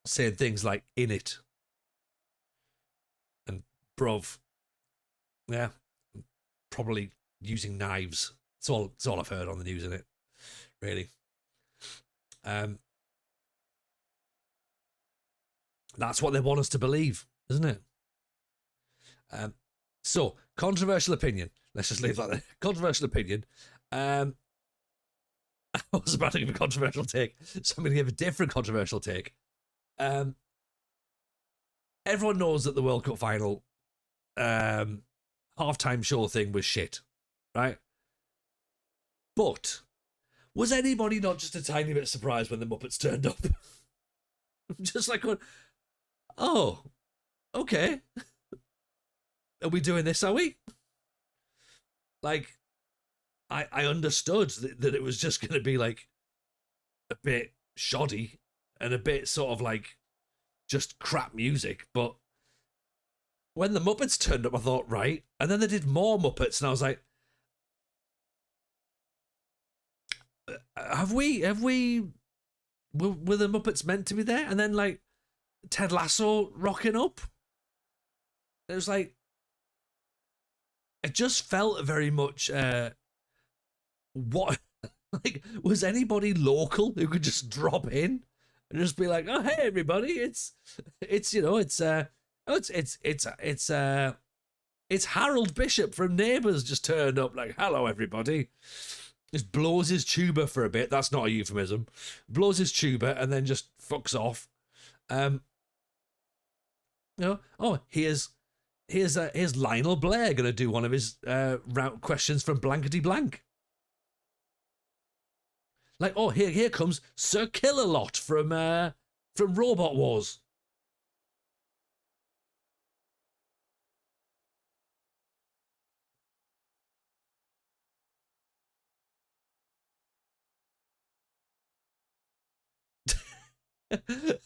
Saying things like in it. And bruv. Yeah. Probably using knives. It's all I've heard on the news, isn't it? Really. That's what they want us to believe, isn't it? So, controversial opinion. Let's just leave that there. Controversial opinion. I was about to give a controversial take, so I'm going to give a different controversial take. Everyone knows that the World Cup final halftime show thing was shit, right? But was anybody not just a tiny bit surprised when the Muppets turned up? Just like, oh, okay. Are we doing this, are we? Like, I understood that it was just going to be like a bit shoddy and a bit sort of like just crap music. But when the Muppets turned up, I thought, right. And then they did more Muppets and I was like, were the Muppets meant to be there? And then like Ted Lasso rocking up. It was like, it just felt very much what like, was anybody local who could just drop in and just be like, oh hey everybody, it's Harold Bishop from Neighbours just turned up, like, hello everybody. Just blows his tuba for a bit. That's not a euphemism. Blows his tuba and then just fucks off. Um, oh, here's Lionel Blair going to do one of his route questions from Blankety Blank. Like, oh, here comes Sir Kill-A-Lot from Robot Wars.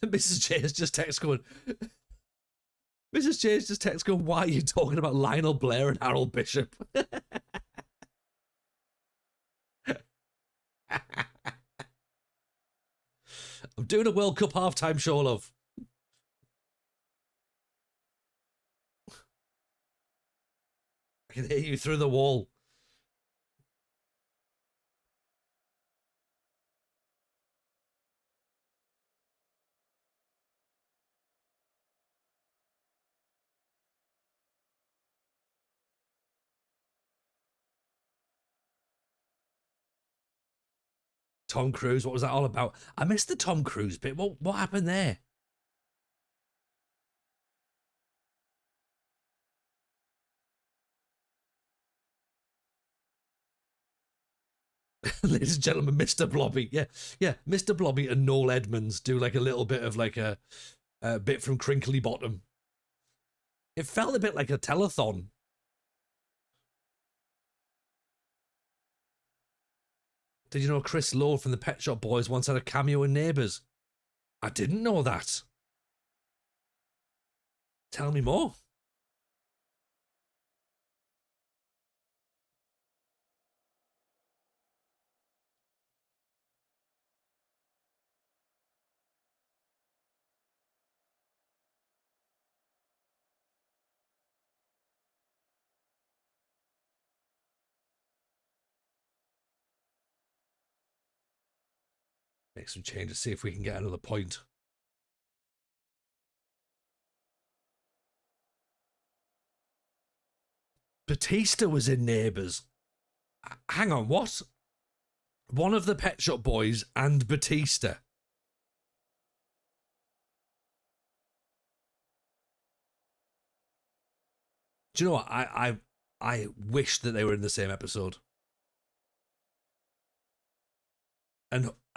Mrs. J has just text going. Mrs. J has just text going. Why are you talking about Lionel Blair and Harold Bishop? I'm doing a World Cup halftime show, love. I can hear you through the wall. Tom Cruise, what was that all about? I missed the Tom Cruise bit. What happened there? Ladies and gentlemen, Mr. Blobby. Yeah, Mr. Blobby and Noel Edmonds do like a little bit of like a bit from Crinkly Bottom. It felt a bit like a telethon. Did you know Chris Lowe from the Pet Shop Boys once had a cameo in Neighbours? I didn't know that. Tell me more. Make some changes, see if we can get another point. Batista was in Neighbours. Hang on, what? One of the Pet Shop Boys and Batista. Do you know what? I wish that they were in the same episode.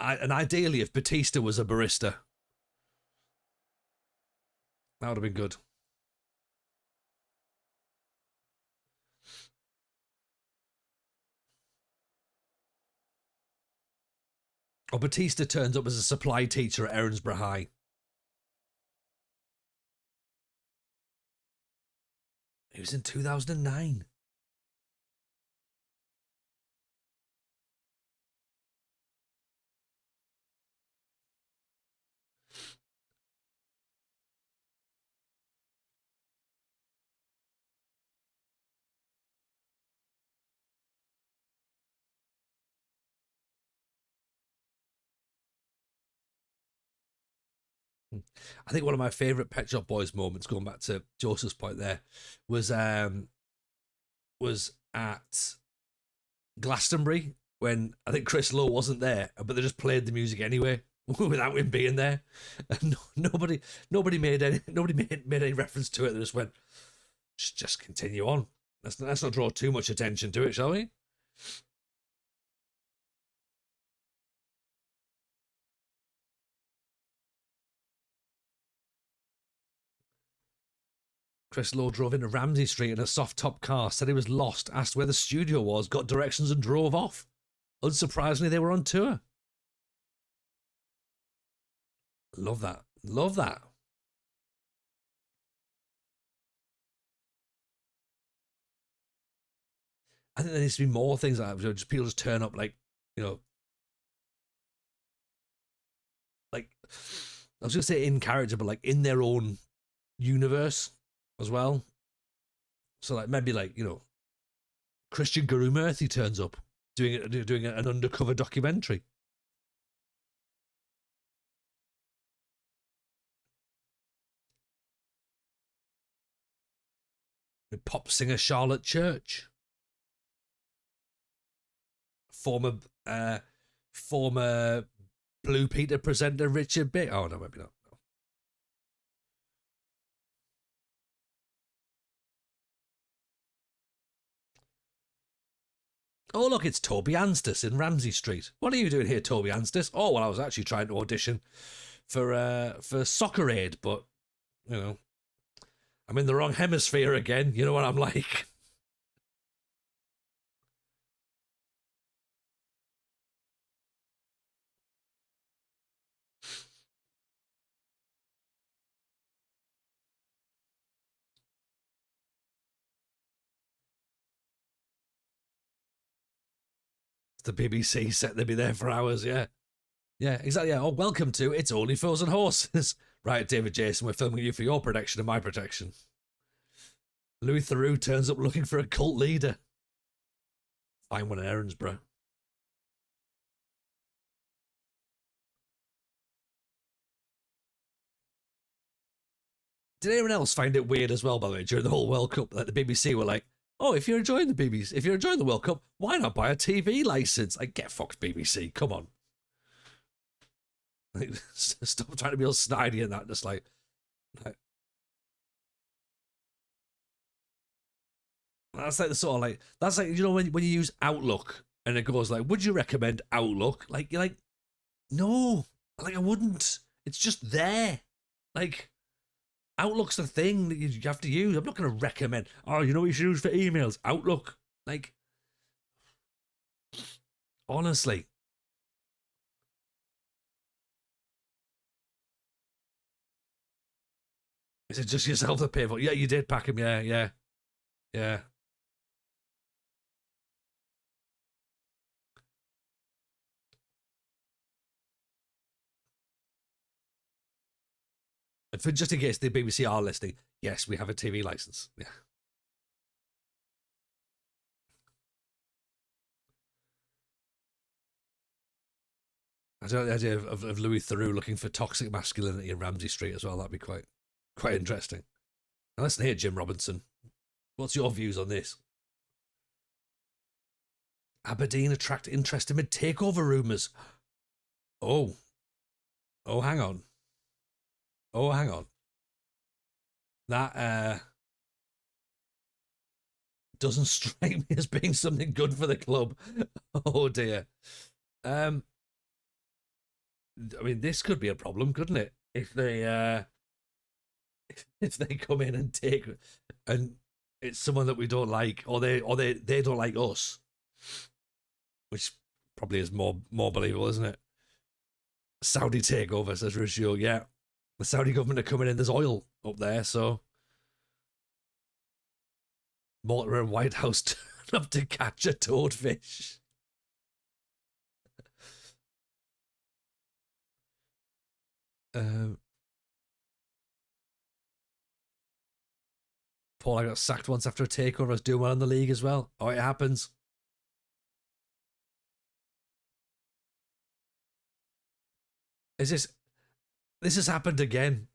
And ideally, if Batista was a barista, that would have been good. Or Batista turns up as a supply teacher at Erinsborough High. It was in 2009. I think one of my favourite Pet Shop Boys moments, going back to Joseph's point there, was at Glastonbury when I think Chris Lowe wasn't there, but they just played the music anyway without him being there, and nobody made any reference to it. They just went, just continue on. Let's not draw too much attention to it, shall we? Chris Lowe drove into Ramsey Street in a soft-top car, said he was lost, asked where the studio was, got directions and drove off. Unsurprisingly, they were on tour. Love that. Love that. I think there needs to be more things like that. Just people just turn up like, like I was going to say in character, but like in their own universe as well. So like maybe like Christian Gurumurthy turns up doing an undercover documentary. Pop singer Charlotte Church. former uh, former Blue Peter presenter Richard Bit. Oh no, maybe not. Oh, look, it's Toby Anstis in Ramsey Street. What are you doing here, Toby Anstis? Oh, well, I was actually trying to audition for Soccer Aid, but, you know, I'm in the wrong hemisphere again. You know what I'm like? It's the BBC set. They'll be there for hours, yeah. Yeah, exactly. Yeah. Oh, welcome to It's Only Fools and Horses. Right, David Jason, we're filming you for your protection and my protection. Louis Theroux turns up looking for a cult leader. Fine one errands, bro. Did anyone else find it weird as well, by the way, during the whole World Cup, that the BBC were like, oh, if you're enjoying the BBC, if you're enjoying the World Cup, why not buy a TV license? Like, get fucked, BBC. Come on. Like, stop trying to be all snidey and that. Just like that's like the sort of like, that's like, you know, when you use Outlook and it goes like, would you recommend Outlook? Like, you're like, no, like I wouldn't. It's just there. Like, Outlook's the thing that you have to use. I'm not going to recommend, oh, you know what you should use for emails? Outlook. Like, honestly. Is it just yourself that paid for it? Yeah, you did pack him. Yeah, yeah, yeah. And for just in case the BBC are listening, yes, we have a TV license. Yeah. I don't know the idea of Louis Theroux looking for toxic masculinity in Ramsey Street as well. That'd be quite interesting. Now listen here, Jim Robinson. What's your views on this? Aberdeen attract interest amid takeover rumours. Oh. Oh, hang on. Oh, hang on. That doesn't strike me as being something good for the club. Oh dear. I mean, this could be a problem, couldn't it? If they if they come in and take, and it's someone that we don't like, or they don't like us, which probably is more believable, isn't it? Saudi takeover, says Ruscio. Yeah, the Saudi government are coming in. There's oil up there, so Mortimer and Whitehouse turn up to catch a toadfish. Paul, I got sacked once after a takeover. I was doing well in the league as well. Oh, it happens. Is this has happened again?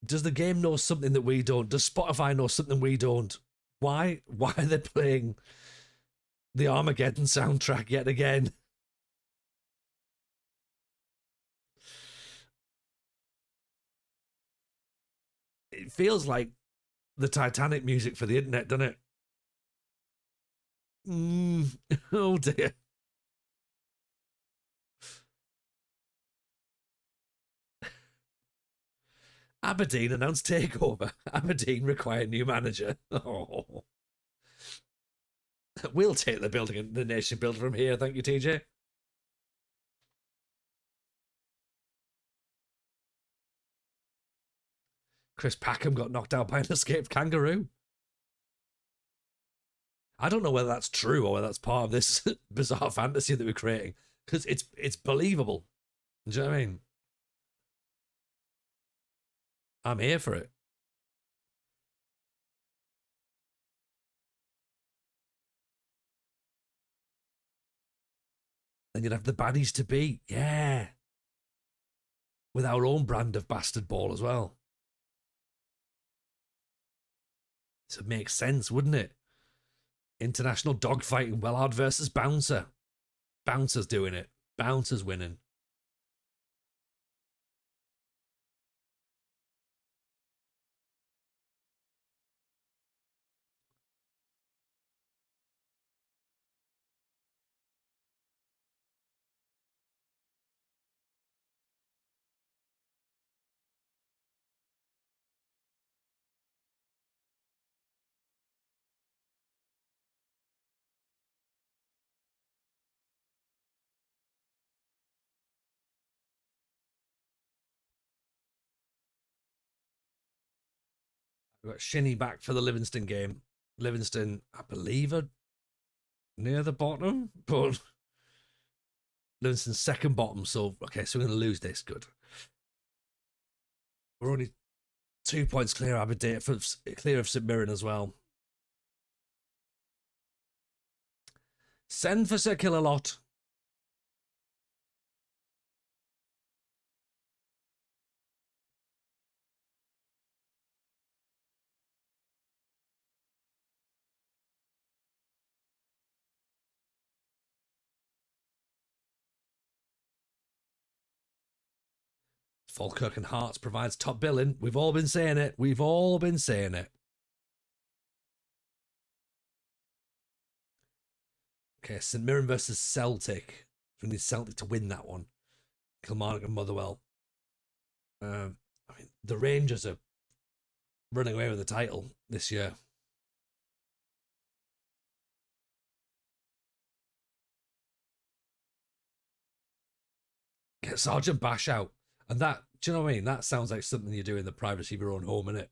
Does the game know something that we don't? Does Spotify know something we don't? Why are they playing the Armageddon soundtrack yet again? It feels like the Titanic music for the internet, doesn't it? Oh dear. Aberdeen announced takeover. Aberdeen require new manager. Oh. We'll take the building, the nation builder from here. Thank you, TJ. Chris Packham got knocked out by an escaped kangaroo. I don't know whether that's true or whether that's part of this bizarre fantasy that we're creating, because it's believable. Do you know what I mean? I'm here for it. And you'd have the baddies to beat, yeah, with our own brand of bastard ball as well. So it makes sense, wouldn't it? International dogfighting. Wellard versus Bouncer. Bouncer's doing it. Bouncer's winning. We've got Shinny back for the Livingston game. Livingston, I believe, are near the bottom, but Livingston's second bottom. So, okay, so we're going to lose this. Good. We're only 2 points clear of Aberdeen, clear of St Mirren as well. Send for Sir Killalot. Falkirk and Hearts provides top billing. We've all been saying it. We've all been saying it. Okay, St Mirren versus Celtic. We need Celtic to win that one. Kilmarnock and Motherwell. I mean, the Rangers are running away with the title this year. Get Sergeant Bash out. And that, do you know what I mean? That sounds like something you do in the privacy of your own home, innit?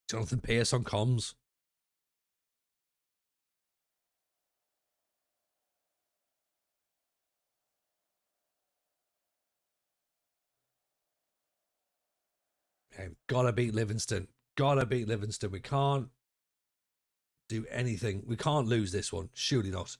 Jonathan Pearce on comms. Okay, gotta beat Livingston. Gotta beat Livingston. We can't do anything. We can't lose this one. Surely not.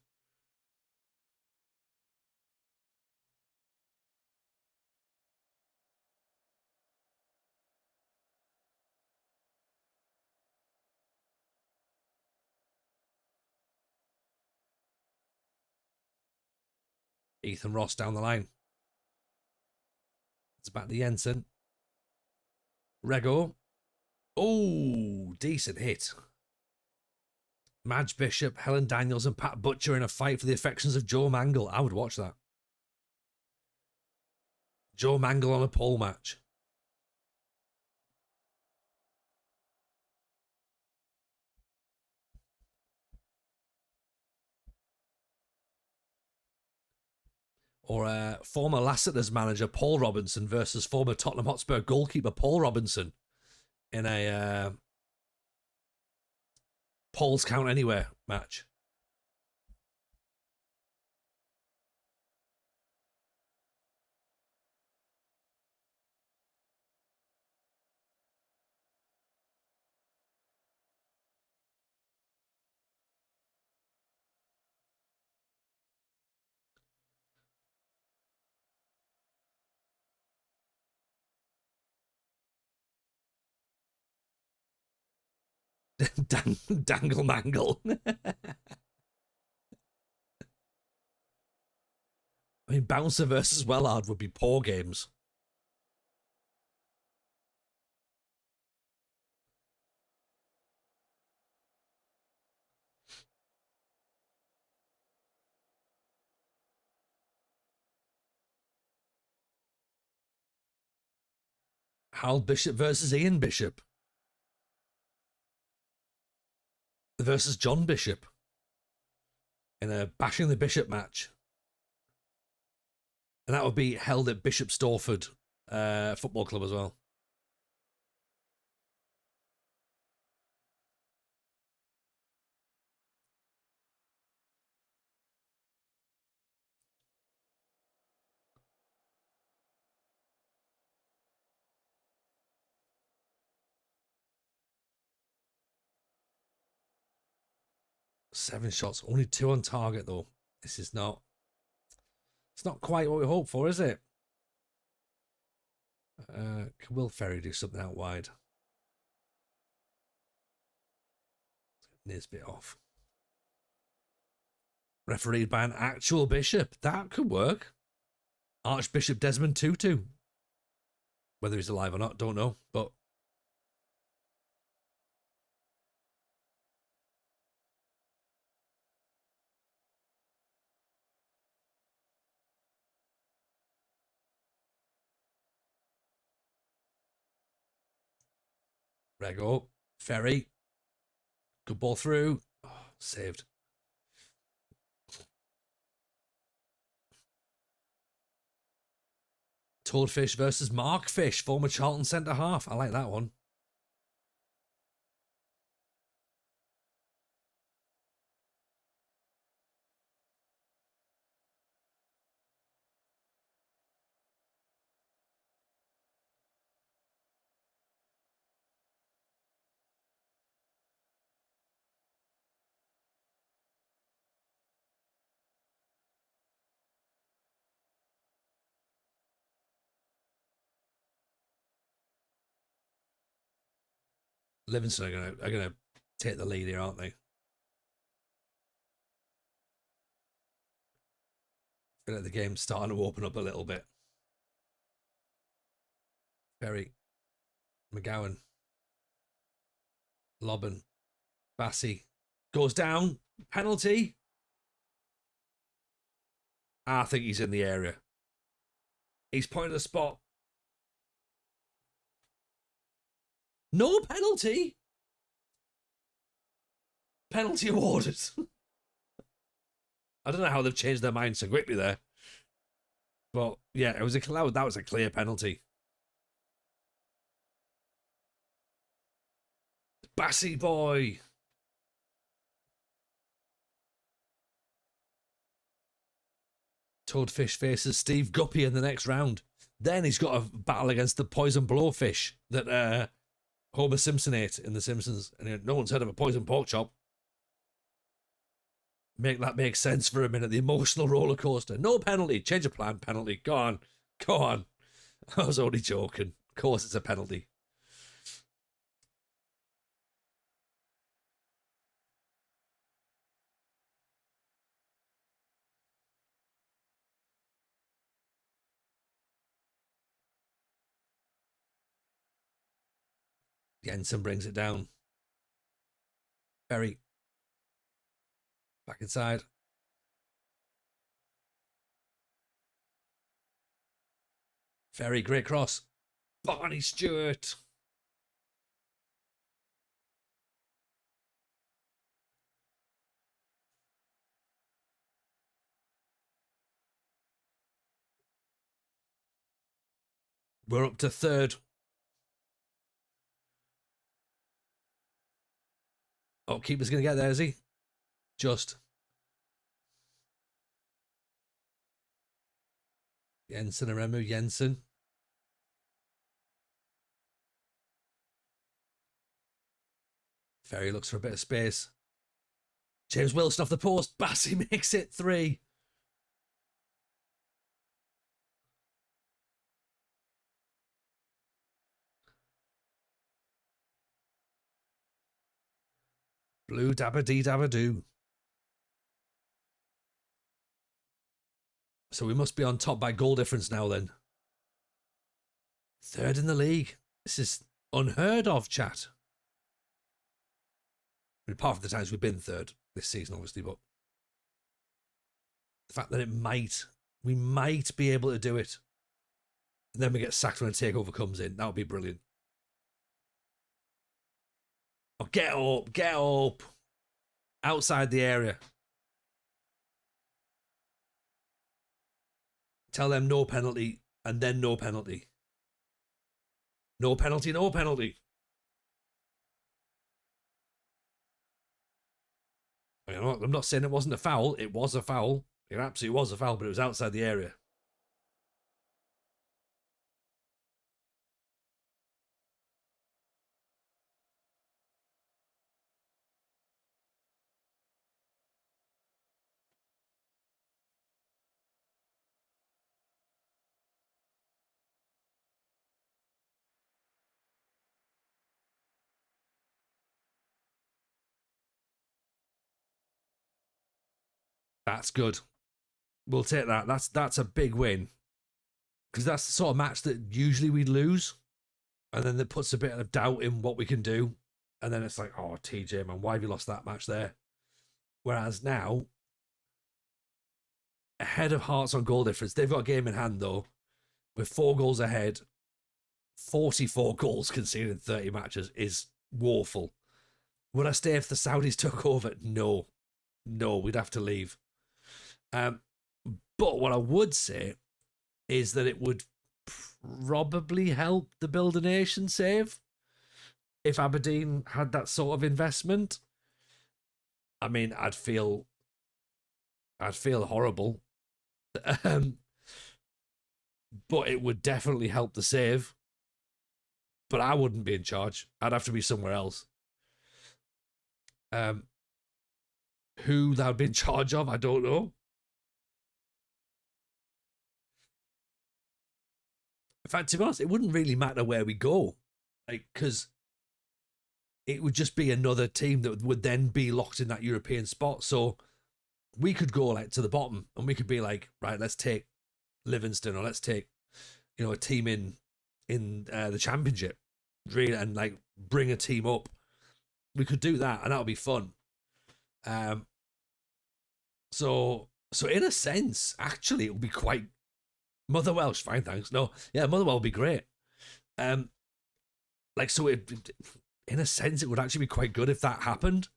Ethan Ross down the line. It's back to Jensen. Rego. Oh, decent hit. Madge Bishop, Helen Daniels, and Pat Butcher in a fight for the affections of Joe Mangle. I would watch that. Joe Mangle on a pole match. Or former Lassiter's manager Paul Robinson versus former Tottenham Hotspur goalkeeper Paul Robinson in a Paul's Count Anywhere match. Dangle Mangle. I mean, Bouncer versus Wellard would be poor games. Harold Bishop versus Ian Bishop versus John Bishop in a Bashing the Bishop match. And that would be held at Bishop Stortford Football Club as well. 7 shots, only 2 on target though. This is not. It's not quite what we hoped for, is it? Will Ferry do something out wide? Nisbet off. Refereed by an actual bishop. That could work. Archbishop Desmond Tutu. Whether he's alive or not, don't know. But Rego. Ferry. Good ball through. Oh, saved. Toadfish versus Mark Fish, former Charlton centre half. I like that one. Livingston are gonna take the lead here, aren't they? I feel like the game's starting to open up a little bit. Berry, McGowan, Lobban, Bassey goes down. Penalty. I think he's in the area. He's pointing at the spot. No penalty. Penalty awarded. I don't know how they've changed their mind so quickly there. But yeah, that was a clear penalty. Bassey boy. Toadfish faces Steve Guppy in the next round. Then he's got a battle against the poison blowfish that Homer Simpson ate in The Simpsons. And no one's heard of a poison pork chop. Make that make sense for a minute. The emotional roller coaster. No penalty. Change of plan. Penalty. Go on. Go on. I was only joking. Of course it's a penalty. Jensen brings it down. Berry. Back inside. Ferry, great cross. Barney Stewart. We're up to third. Oh, keeper's going to get there, is he? Just. Jensen and Remu. Jensen. Ferry looks for a bit of space. James Wilson off the post. Bassey makes it 3. Blue dabba dee dabba doo. So we must be on top by goal difference now then. Third in the league. This is unheard of, chat. I mean, apart from the times we've been third this season, obviously, but the fact that we might be able to do it. And then we get sacked when a takeover comes in. That would be brilliant. Oh, get up, get up. Outside the area. Tell them no penalty, and then no penalty. No penalty, no penalty. I mean, I'm not saying it wasn't a foul. It was a foul. It absolutely was a foul, but it was outside the area. That's good. We'll take that. That's a big win because that's the sort of match that usually we'd lose, and then it puts a bit of doubt in what we can do, and then it's like, oh, TJ, man, why have you lost that match there? Whereas now, ahead of Hearts on goal difference, they've got a game in hand though, with 4 goals ahead. 44 goals conceded in 30 matches is woeful. Would I stay if the Saudis took over? No, we'd have to leave. But what I would say is that it would probably help the Build a Nation save if Aberdeen had that sort of investment. I mean, I'd feel horrible, but it would definitely help the save. But I wouldn't be in charge. I'd have to be somewhere else. Who that would be in charge of, I don't know. In fact, to be honest, it wouldn't really matter where we go, like, because it would just be another team that would then be locked in that European spot. So we could go like to the bottom, and we could be like, right, let's take Livingston, or let's take, a team in the Championship, really, and like bring a team up. We could do that, and that would be fun. So in a sense, actually, it would be quite. Motherwell, fine, thanks. No, yeah, Motherwell would be great. In a sense, it would actually be quite good if that happened.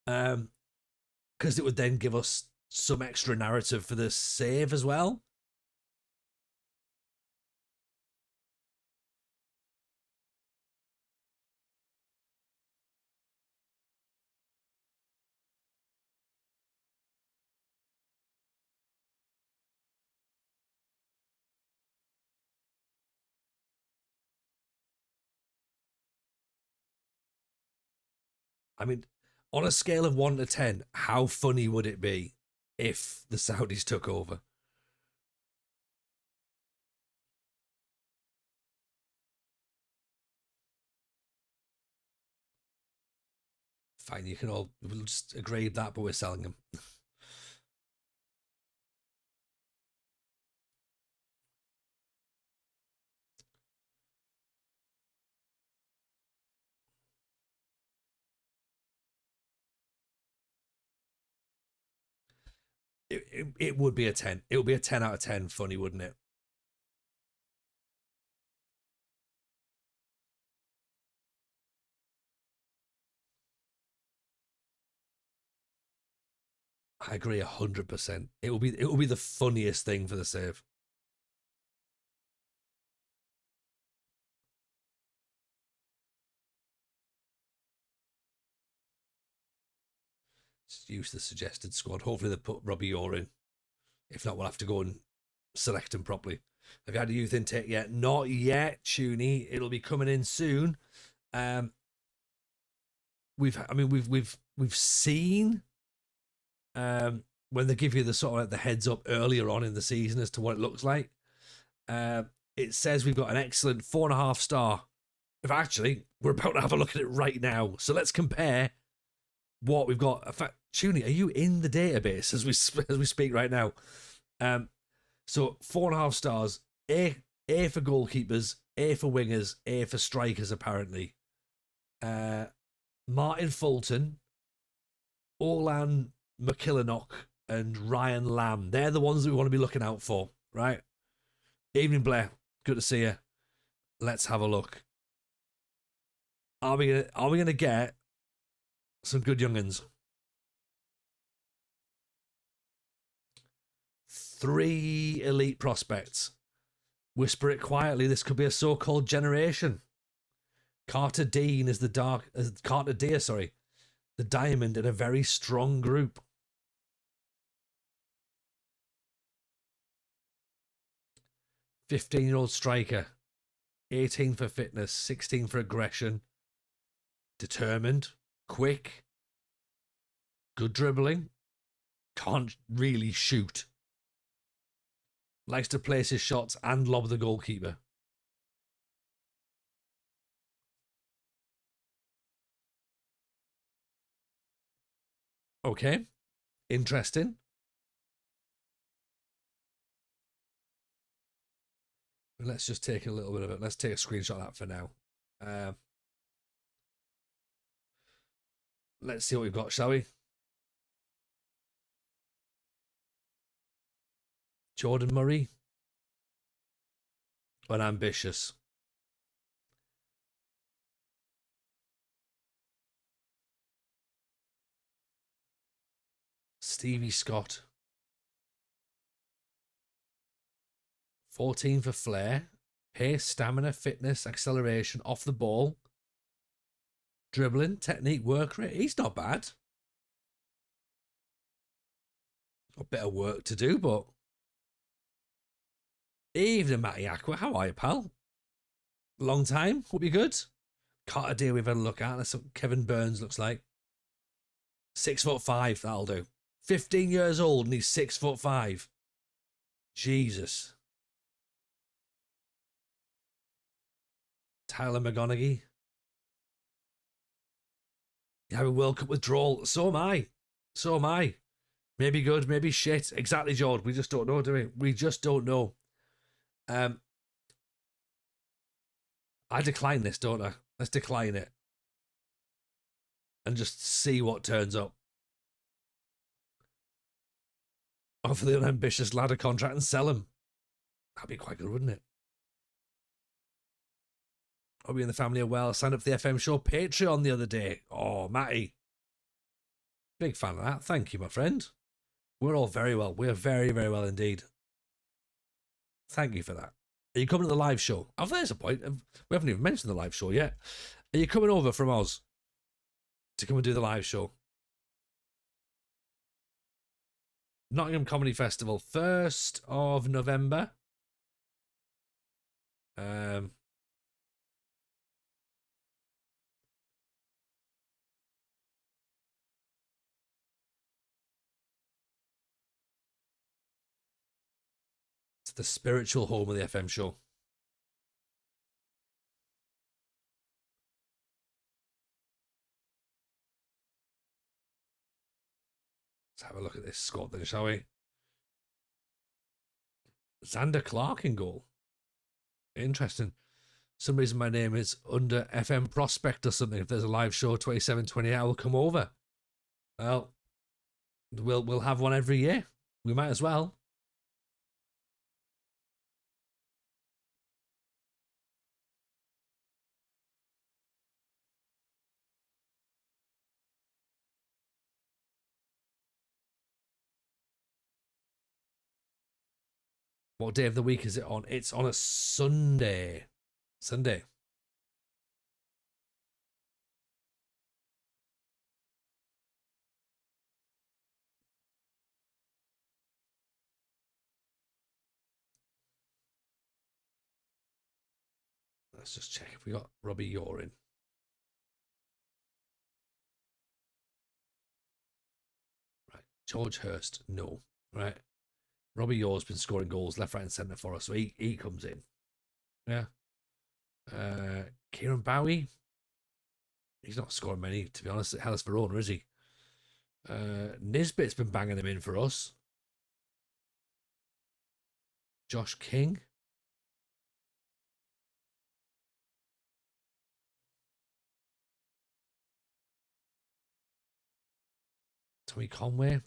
Because it would then give us some extra narrative for the save as well. I mean, on a scale of 1 to 10, how funny would it be if the Saudis took over? Fine, you can all, we'll just agree that, but we're selling them. It would be a 10. It would be a 10 out of 10 funny, wouldn't it? I agree 100%. It will be the funniest thing for the save. Just use the suggested squad. Hopefully they put Robbie Orr in. If not, we'll have to go and select him properly. Have you had a youth intake yet? Not yet, Tuny. It'll be coming in soon. We've seen when they give you the sort of like the heads up earlier on in the season as to what it looks like. It says we've got an excellent 4.5 star. If actually we're about to have a look at it right now, so let's compare what we've got. In fact, Tuny, are you in the database as we speak right now? So 4.5 stars. A for goalkeepers, A for wingers, A for strikers. Apparently, Martin Fulton, Orlan McKillennock, and Ryan Lamb. They're the ones that we want to be looking out for, right? Evening, Blair. Good to see you. Let's have a look. Are we gonna get some good young'uns? 3 elite prospects. Whisper it quietly. This could be a so-called generation. Carter Dean is Carter Deer, sorry, the diamond in a very strong group. "15-year-old striker, 18 for fitness, 16 for aggression, determined, quick, good dribbling, can't really shoot, likes to place his shots and lob the goalkeeper." Okay, interesting. Let's just take a little bit of it. Let's take a screenshot of that for now. Let's see what we've got, shall we? Jordan Murray. Unambitious. Stevie Scott. 14 for flair. Pace, stamina, fitness, acceleration, off the ball. Dribbling, technique, work rate. He's not bad. Got a bit of work to do, but... Evening, Matty Aqua. How are you, pal? Long time. Hope you're good. Carter Deer we've had a look at. That's what Kevin Burns looks like. 6'5". That'll do. 15 years old and he's 6'5". Jesus. Tyler McGonaghy. You have a World Cup withdrawal. So am I. So am I. Maybe good, maybe shit. Exactly, George. We just don't know, do we? We just don't know. I decline this, don't I? Let's decline it. And just see what turns up. Offer the unambitious lad a contract and sell him. That'd be quite good, wouldn't it? Are we and the family are well? I signed up for the FM show Patreon the other day. Oh, Matty. Big fan of that. Thank you, my friend. We're all very well. We're very, very well indeed. Thank you for that. Are you coming to the live show? Oh, there's a point. We haven't even mentioned the live show yet. Are you coming over from Oz to come and do the live show? Nottingham Comedy Festival, 1st of November. It's the spiritual home of the FM show. Let's have a look at this squad then, shall we? Xander Clark in goal. Interesting. Some reason my name is under FM Prospect or something. If there's a live show 27, 28, I will come over. Well, we'll have one every year. We might as well. What day of the week is it on? It's on a Sunday. Sunday. Let's just check if we got Robbie Orr in. Right. George Hurst, no. Right. Robbie Orr's been scoring goals left, right, and centre for us, so he comes in. Yeah. Kieran Bowie. He's not scoring many, to be honest, at Hellas Verona, is he? Nisbet's been banging him in for us. Josh King. Tommy Conway.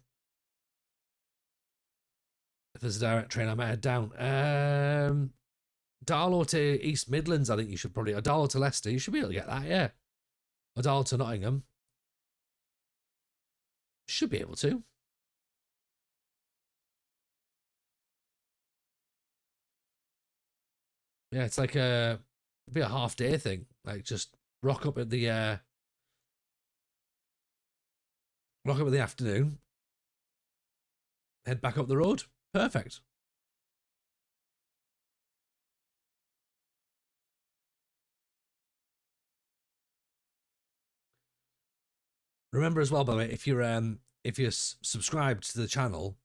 If there's a direct train, I might head down. Darlow to East Midlands, I think you should probably... Or Darlow to Leicester, you should be able to get that, yeah. Or Darlow to Nottingham. Should be able to. Yeah, it's like a... be a half-day thing. Like, just rock up at the... rock up in the afternoon. Head back up the road. Perfect. Remember as well, by the way, if you're subscribed to the channel,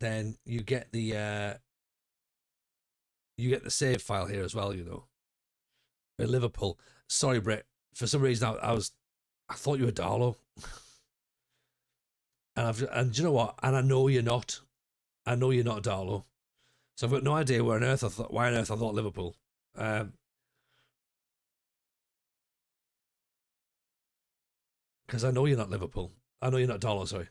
then you get the save file here as well. You know, at Liverpool. Sorry, Brett. For some reason, I thought you were Darlow, and do you know what? And I know you're not. I know you're not Darlow. So I've got no idea why on earth I thought Liverpool. Because I know you're not Liverpool. I know you're not Dollar, sorry.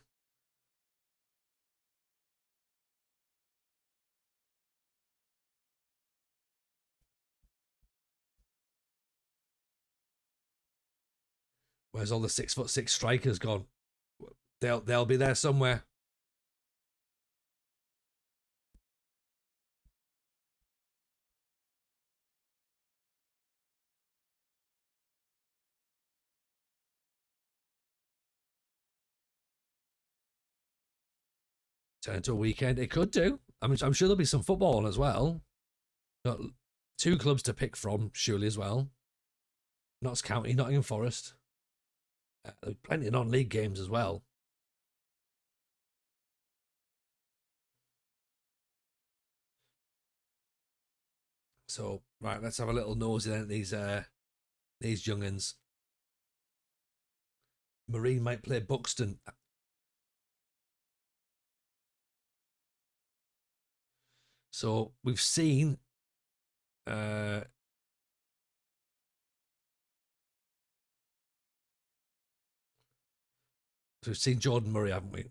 Where's all the 6'6" strikers gone? They'll be there somewhere. Turn into a weekend. It could do. I'm sure there'll be some football on as well. Got 2 clubs to pick from, surely, as well. Notts County, Nottingham Forest. There's plenty of non-league games as well. So, right, let's have a little nosy then at these young'uns. Marine might play Buxton. So we've seen Jordan Murray, haven't we?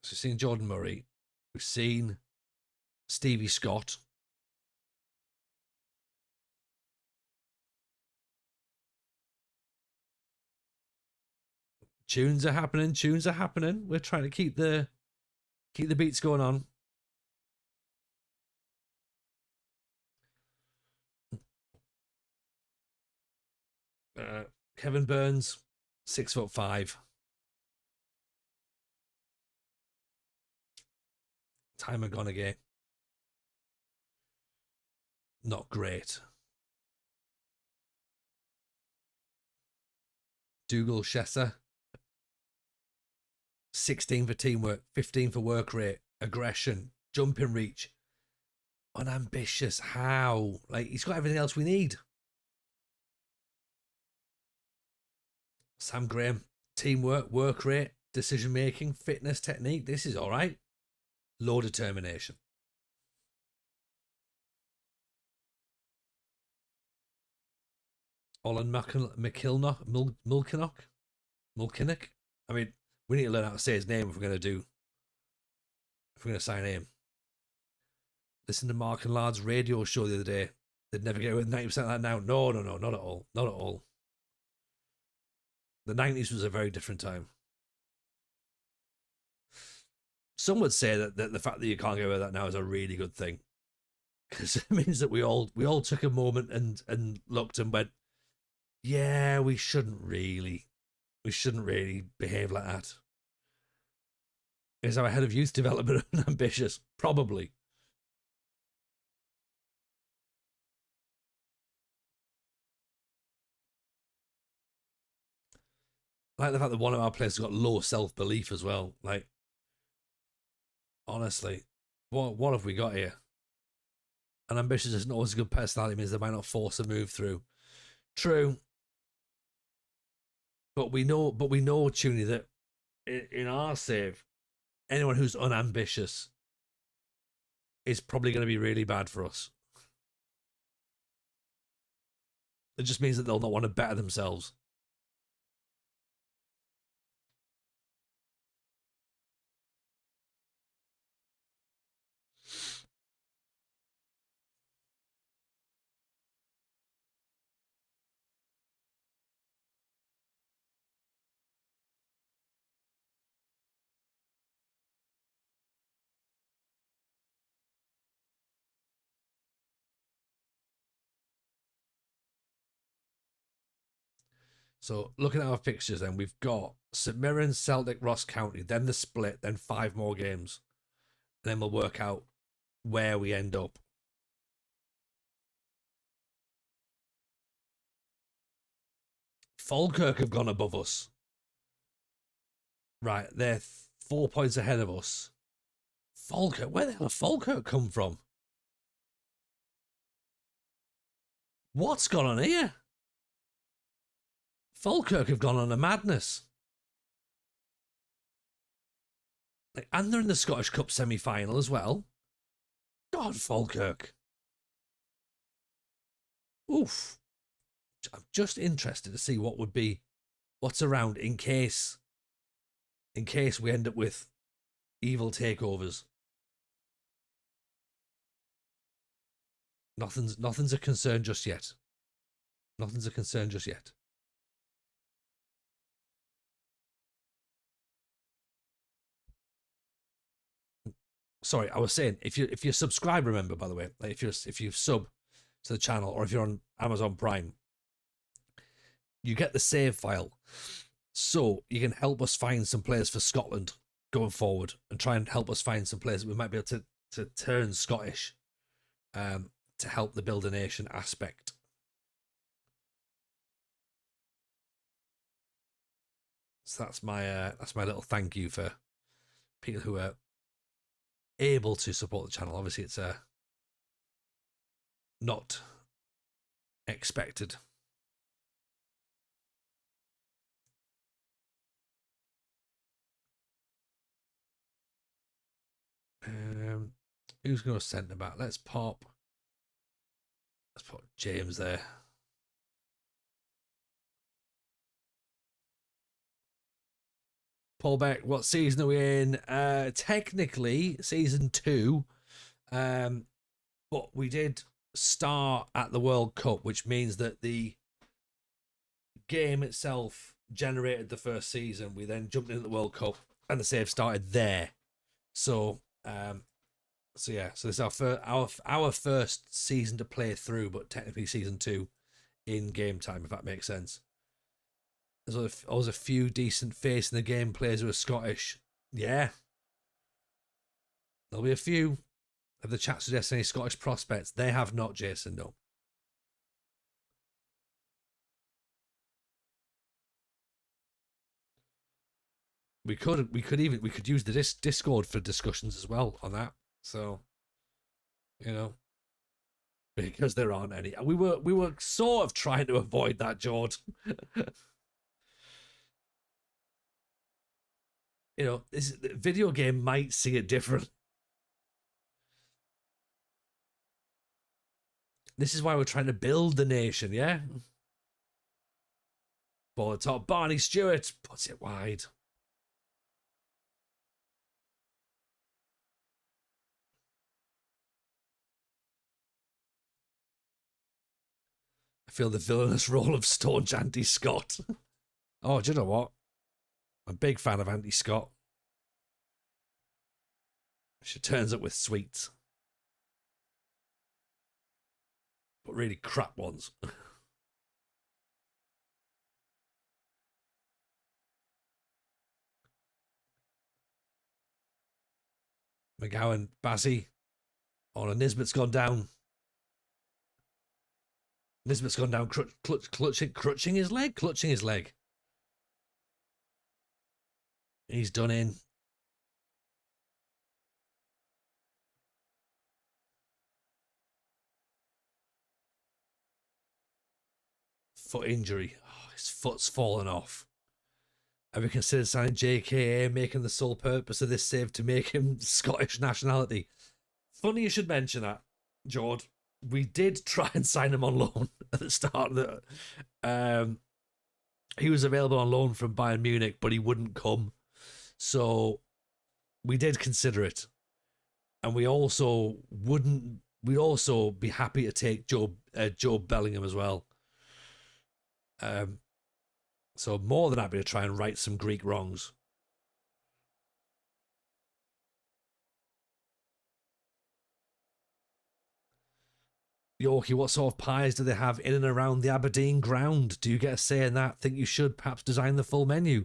So we've seen Jordan Murray. We've seen Stevie Scott. Tunes are happening. We're trying to keep the beats going on. Kevin Burns, 6'5". Ty McGonaghy, not great. Dougal Shesser, 16 for teamwork, 15 for work rate, aggression, jumping reach. Unambitious. How? Like, he's got everything else we need. Sam Graham, teamwork, work rate, decision making, fitness, technique. This is all right. Low determination. Olin Mulkinnock. I mean, we need to learn how to say his name if we're going to sign him. Listen to Mark and Lard's radio show the other day. They'd never get away with 90% of that now. No, not at all. Not at all. The 90s was a very different time. Some would say that the fact that you can't get away with that now is a really good thing, because it means that we all took a moment and looked and went, yeah, we shouldn't really behave like that. Is our head of youth development ambitious? Probably. I like the fact that one of our players has got low self-belief as well. Like, honestly, what have we got here? And ambitious isn't always a good personality, means they might not force a move through. True. But we know, Tuny, that in our save, anyone who's unambitious is probably going to be really bad for us. It just means that they'll not want to better themselves. So looking at our fixtures, then we've got St Mirren, Celtic, Ross County, then the split, then 5 more games. And then we'll work out where we end up. Falkirk have gone above us. Right, they're 4 points ahead of us. Falkirk, where the hell did Falkirk come from? What's gone on here? Falkirk have gone on a madness. And they're in the Scottish Cup semi-final as well. God, Falkirk. Oof. I'm just interested to see what's around in case we end up with evil takeovers. Nothing's a concern just yet. Nothing's a concern just yet. Sorry, I was saying if you subscribe, remember, by the way, like if you sub to the channel, or if you're on Amazon Prime, you get the save file, so you can help us find some players for Scotland going forward, and try and help us find some players that we might be able to turn Scottish, to help the build a nation aspect. So that's my little thank you for people who are able to support the channel. Obviously, it's not expected. Who's going to centre back? Let's put James there. Paul Beck, what season are we in? Technically, season 2. But we did start at the World Cup, which means that the game itself generated the first season. We then jumped into the World Cup, and the save started there. So, so this is our first season to play through, but technically season 2 in game time, if that makes sense. There's always a few decent face in the game players who are Scottish. Yeah. There'll be a few. Have the chat suggest any Scottish prospects? They have not, Jason, no. We could use the Discord for discussions as well on that. So, you know, because there aren't any. We were sort of trying to avoid that, George. You know, this video game might see it different. This is why we're trying to build the nation, yeah? Ball at top, Barney Stewart puts it wide. I feel the villainous role of staunch anti-Scott. Oh, do you know what? I'm a big fan of anti-Scott. She turns up with sweets. But really crap ones. McGowan, Bassie. Oh, and Nisbet's gone down. Nisbet's gone down, clutching his leg. He's done in. Foot injury. Oh, his foot's fallen off. Have you considered signing JKA, making the sole purpose of this save to make him Scottish nationality? Funny you should mention that, Jord. We did try and sign him on loan at the start of the. He was available on loan from Bayern Munich, but he wouldn't come. So we did consider it, and we'd also be happy to take Joe Bellingham as well. So more than happy to try and right some Greek wrongs. Yorkie, what sort of pies do they have in and around the Aberdeen ground? Do you get a say in that? Think you should perhaps design the full menu?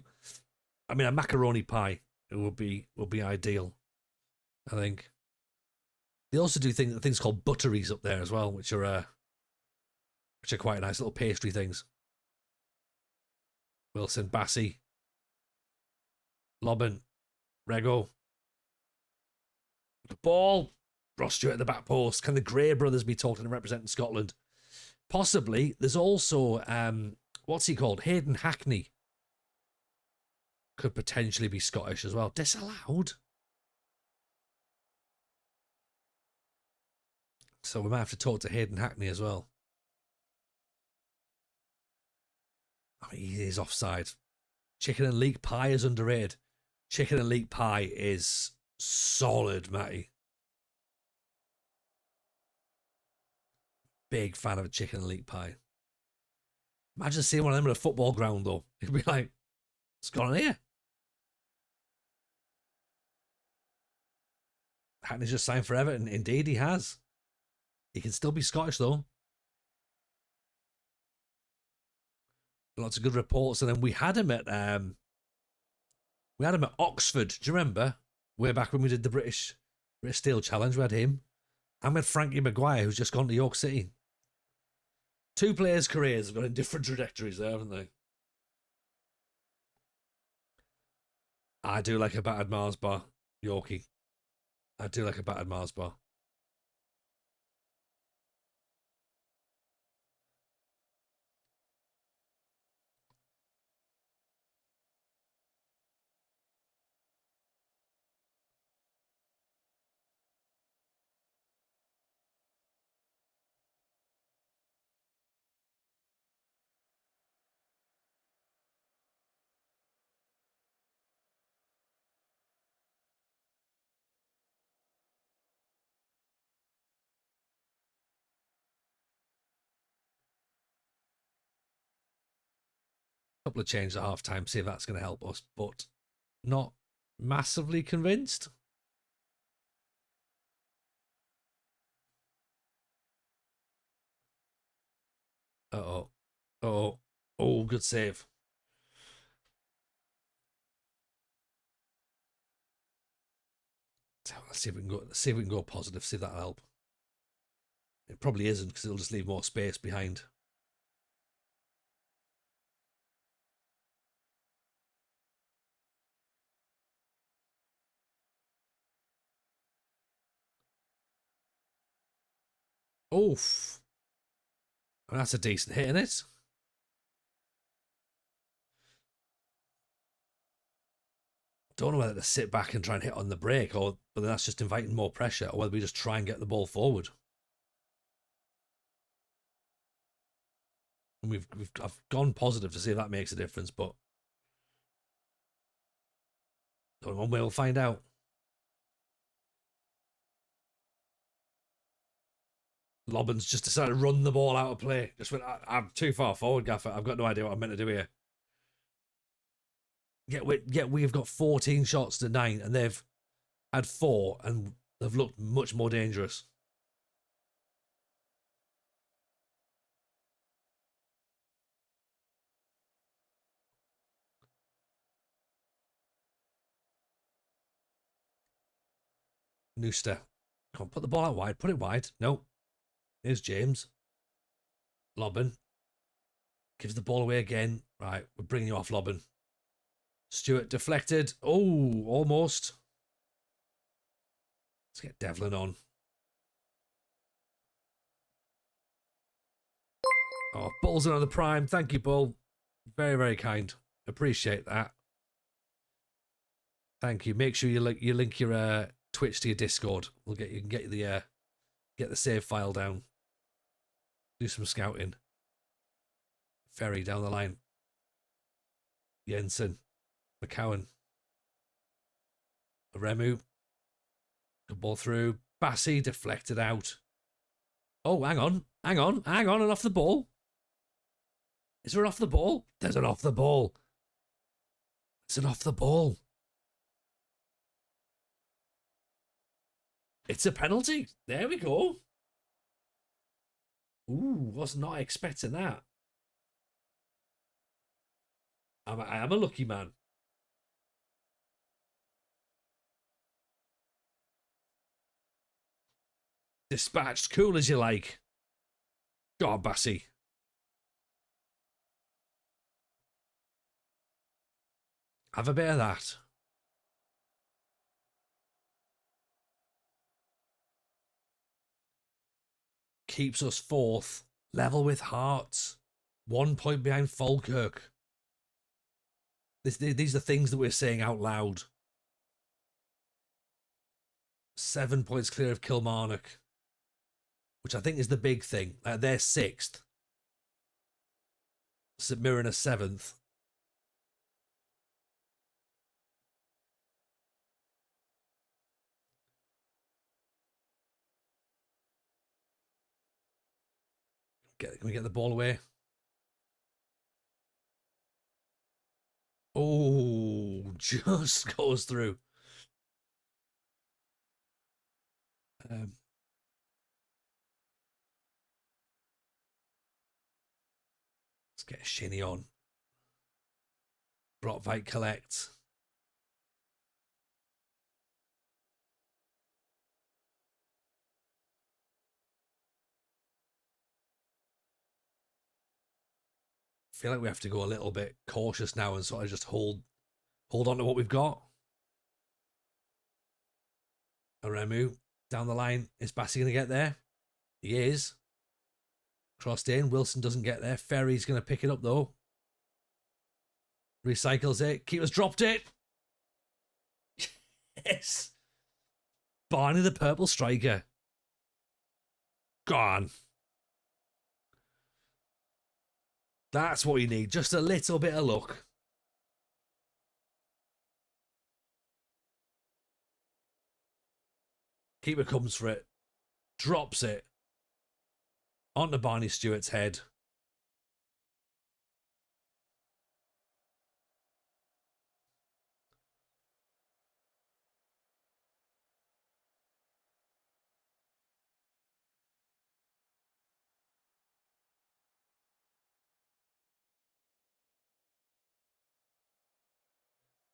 I mean, a macaroni pie would be ideal, I think. They also do things called butteries up there as well, which are quite nice little pastry things. Wilson, Bassie, Lobban, Rego. The ball. Ross Stewart at the back post. Can the Gray brothers be talking and representing Scotland? Possibly. There's also, what's he called? Hayden Hackney. Could potentially be Scottish as well. Disallowed? So we might have to talk to Hayden Hackney as well. I mean, he is offside. Chicken and leek pie is underrated. Chicken and leek pie is solid, Matty. Big fan of a chicken and leek pie. Imagine seeing one of them at a football ground, though. It'd be like, what's going on here? Hackney's just signed for Everton. Indeed, he has. He can still be Scottish, though. Lots of good reports, and then we had him at Oxford. Do you remember? Way back when we did the British Steel Challenge, we had him. And we had Frankie Maguire, who's just gone to York City. Two players' careers have gone in different trajectories there, haven't they? I do like a battered Mars bar, Yorkie. I do like a battered Mars bar. Couple of changes at half time, see if that's going to help us, but not massively convinced. Uh-oh. Oh, oh, good save. Let's see if we can go. See if we can go positive. See if that'll help. It probably isn't because it'll just leave more space behind. Oof. And that's a decent hit, isn't it? Don't know whether to sit back and try and hit on the break, or but then that's just inviting more pressure, or whether we just try and get the ball forward. And I've gone positive to see if that makes a difference, but one way we'll find out. Lobbins just decided to run the ball out of play. Just went, I'm too far forward, Gaffer. I've got no idea what I'm meant to do here. Yet we've got 14 shots to 9, and they've had 4, and they've looked much more dangerous. Nooster. Come on, put the ball out wide. Put it wide. No. Here's James. Lobbin. Gives the ball away again. Right, we're bringing you off, Lobbin. Stewart deflected. Oh, almost. Let's get Devlin on. Oh, Bull's another prime. Thank you, Bull. Very, very kind. Appreciate that. Thank you. Make sure you link your Twitch to your Discord. You can get the save file down. Do some scouting. Ferry down the line. Jensen. McCowan. Remu. Good ball through. Bassey deflected out. Oh, hang on. And off the ball. Is there an off the ball? There's an off the ball. It's an off the ball. It's a penalty. There we go. Ooh, was not expecting that. I am a lucky man. Dispatched, cool as you like. Go on, Bassey. Have a bit of that. Keeps us 4th. Level with Hearts. 1 point behind Falkirk. These are things that we're saying out loud. 7 points clear of Kilmarnock. which I think is the big thing. They're 6th. St Mirren are 7th. Can we get the ball away? Oh, just goes through. Let's get Shinny on. Brockvite collects. I feel like we have to go a little bit cautious now and sort of just hold on to what we've got. Aremu down the line. Is Bassi going to get there? He is. Crossed in. Wilson doesn't get there. Ferry's going to pick it up though. Recycles it. Keeper's dropped it. Yes. Barney the purple striker. Gone. That's what you need. Just a little bit of luck. Keeper comes for it. Drops it. Onto Barney Stewart's head.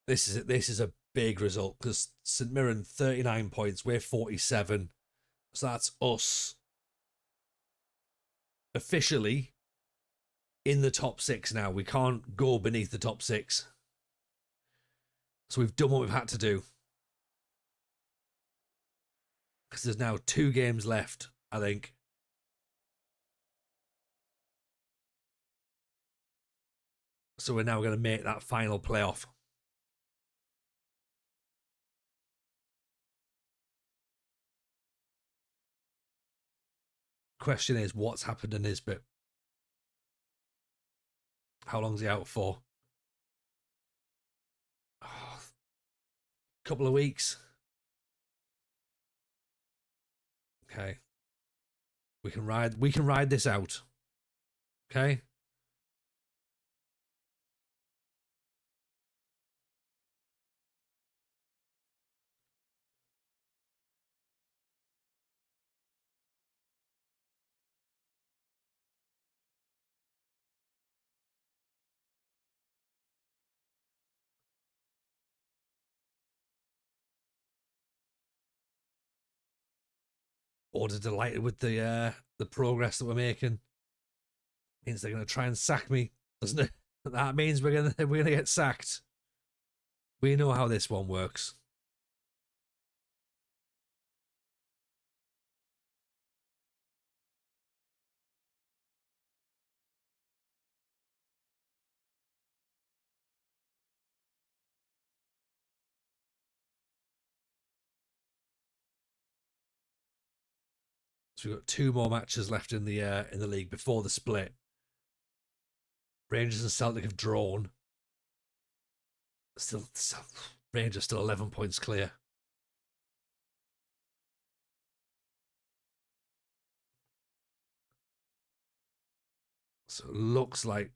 This is a big result because St Mirren 39 points, we're 47, so that's us officially in the top 6 now. We can't go beneath the top 6, so we've done what we've had to do because there's now 2 games left, I think. So we're now going to make that final playoff. Question is, what's happened to Nisbet? How long's he out for? Oh, couple of weeks. Okay. We can ride this out. Okay? Order delighted with the progress that we're making. Means they're going to try and sack me, doesn't it? That means we're gonna get sacked. We know how this one works. So we've got 2 more matches left in the league before the split. Rangers and Celtic have drawn. Still Rangers still 11 points clear. So it looks like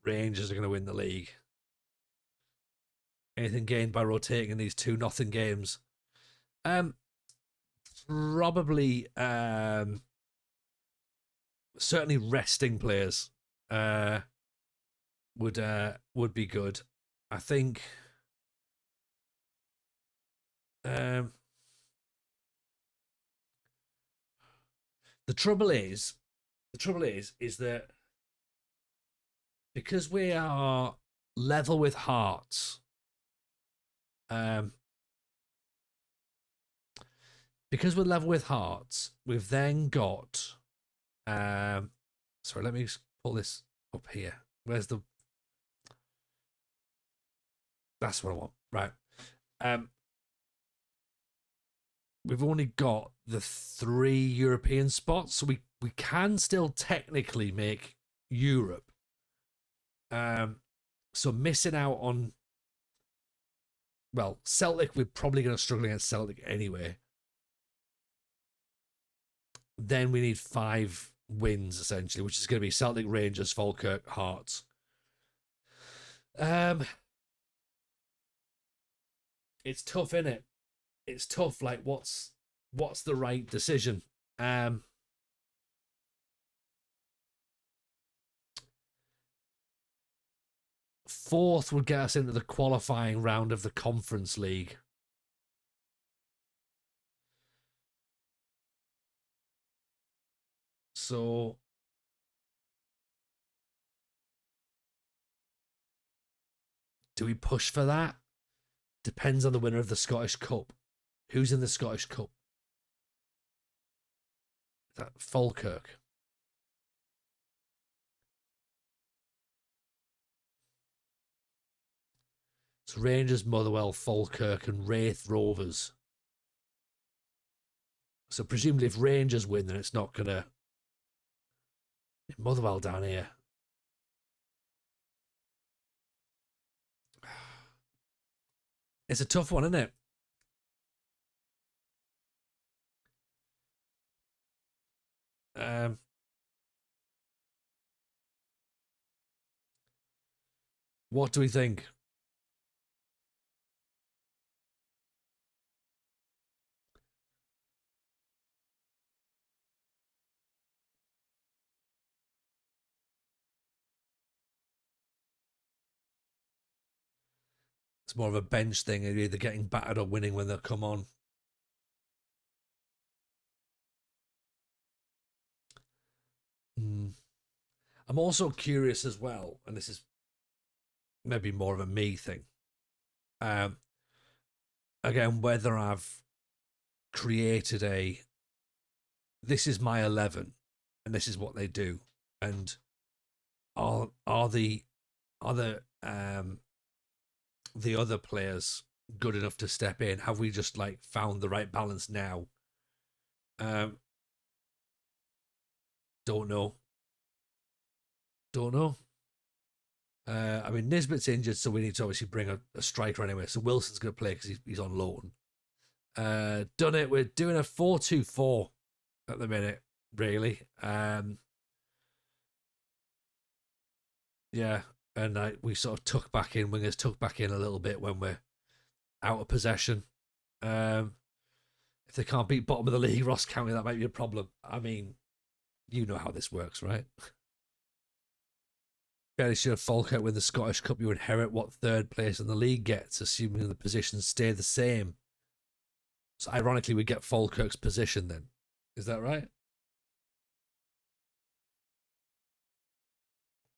Rangers are going to win the league. Anything gained by rotating in these 2-0 games? Probably certainly resting players would be good. I think the trouble is that because we are level with Hearts, because we're level with Hearts, we've then got sorry, let me pull this up here. Where's the... That's what I want. Right. we've only got the 3 European spots, so we can still technically make Europe. So missing out on, well, Celtic, we're probably going to struggle against Celtic anyway. Then we need 5 wins essentially, which is going to be Celtic, Rangers, Falkirk, Hearts. It's tough, innit? It's tough. Like, what's the right decision? Fourth would get us into the qualifying round of the Conference League. So do we push for that? Depends on the winner of the Scottish Cup. Who's in the Scottish Cup? That Falkirk. It's Rangers, Motherwell, Falkirk, and Wraith Rovers. So presumably if Rangers win, then it's not going to... Motherwell down here. It's a tough one, isn't it? What do we think? It's more of a bench thing, either getting battered or winning when they come on. I'm also curious as well, and this is maybe more of a me thing. Again, whether I've created this is my 11 and this is what they do, and are the other the other players good enough to step in? Have we just like found the right balance now? Don't know. I mean, Nisbet's injured, so we need to obviously bring a striker anyway. So Wilson's going to play because he's on loan. Done it. We're doing a 4-2-4 at the minute, really. Yeah, and we sort of wingers tuck back in a little bit when we're out of possession. If they can't beat bottom of the league, Ross County, that might be a problem. I mean, you know how this works, right? Fairly sure Falkirk win the Scottish Cup, you inherit what third place in the league gets, assuming the positions stay the same. So ironically, we get Falkirk's position then. Is that right?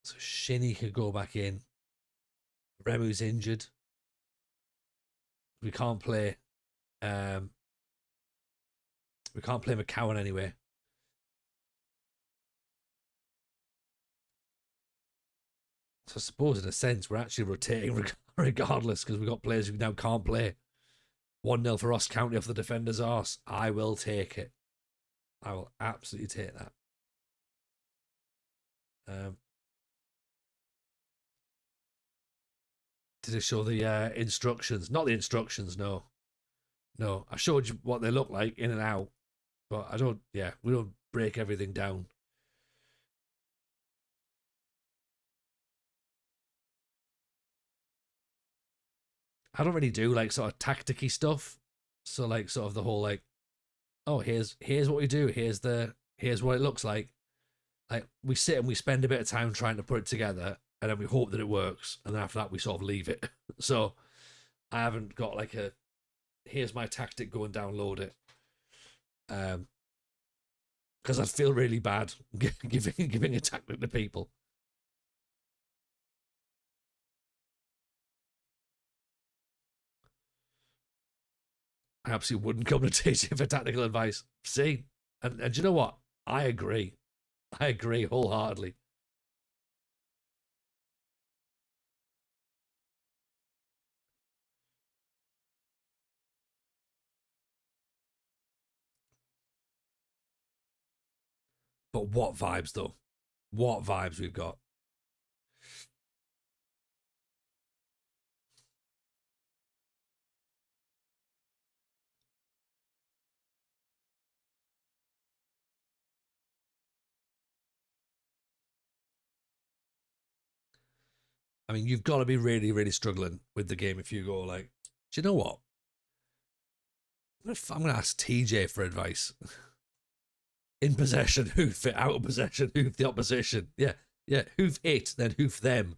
So Shinny could go back in. Remu's injured. We can't play. We can't play McCowan anyway. So I suppose in a sense we're actually rotating regardless because we've got players who now can't play. 1-0 for Ross County off the defender's arse. I will take it. I will absolutely take that. Did it show the instructions? Not the instructions, no. No, I showed you what they look like in and out, but I don't, yeah, we don't break everything down. I don't really do like sort of tacticky stuff. So like sort of the whole like, oh, here's what we do. Here's what it looks like. Like we sit and we spend a bit of time trying to put it together, and then we hope that it works, and then after that we sort of leave it. So I haven't got like here's my tactic, go and download it. Because I'd feel really bad giving a tactic to people. I absolutely wouldn't come to teach you for tactical advice. See, and you know what? I agree. I agree wholeheartedly. But what vibes though? What vibes we've got? I mean, you've got to be really, really struggling with the game if you go like, do you know what? I'm going to ask TJ for advice. In possession, hoof it. Out of possession, hoof the opposition. Yeah, yeah. Hoof it, then hoof them.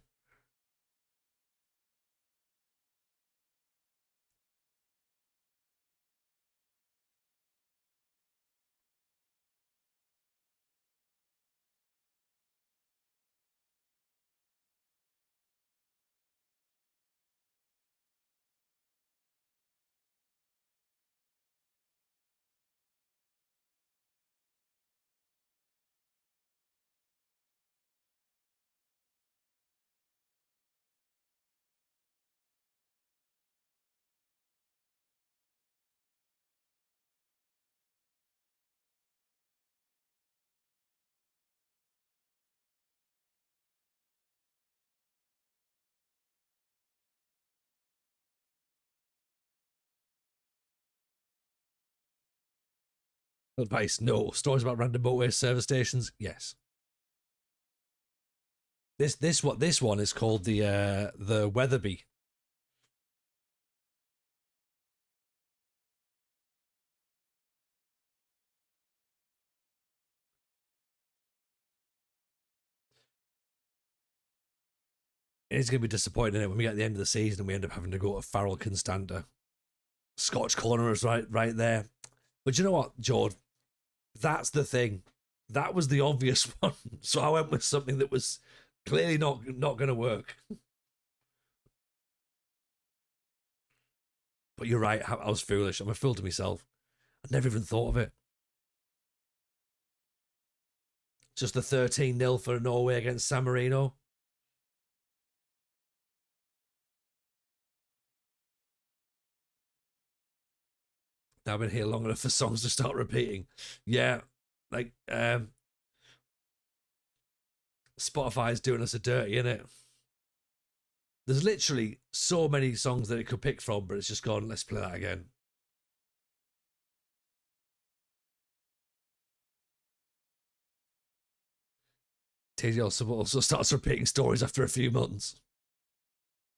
Advice, no. Stories about random motorway service stations, yes. This one is called the Weatherby. It's going to be disappointing isn't it, when we get to the end of the season and we end up having to go to Farrell Constanta. Scotch corner is right there. But you know what, George? That's the thing. That was the obvious one. So I went with something that was clearly not going to work. But you're right. I was foolish. I'm a fool to myself. I never even thought of it. Just the 13-0 for Norway against San Marino. Now I've been here long enough for songs to start repeating. Yeah, like Spotify's doing us a dirty, innit? There's literally so many songs that it could pick from, but it's just gone, let's play that again. TJ also starts repeating stories after a few months.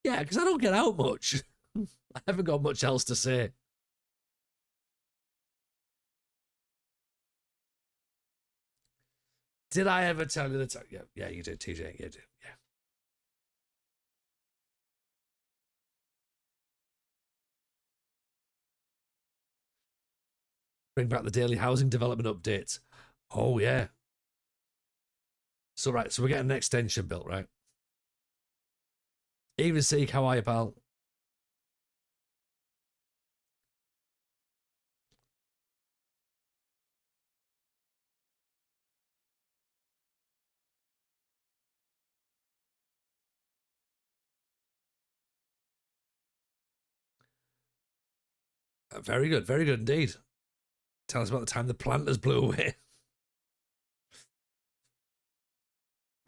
Yeah, because I don't get out much. I haven't got much else to say. Did I ever tell you the time? Yeah, yeah, you did, TJ. You did. Yeah. Bring back the daily housing development updates. Oh yeah. So right, so we're getting an extension built, right? Even Seek, how are you, pal? Very good indeed. Tell us about the time the planters blew away.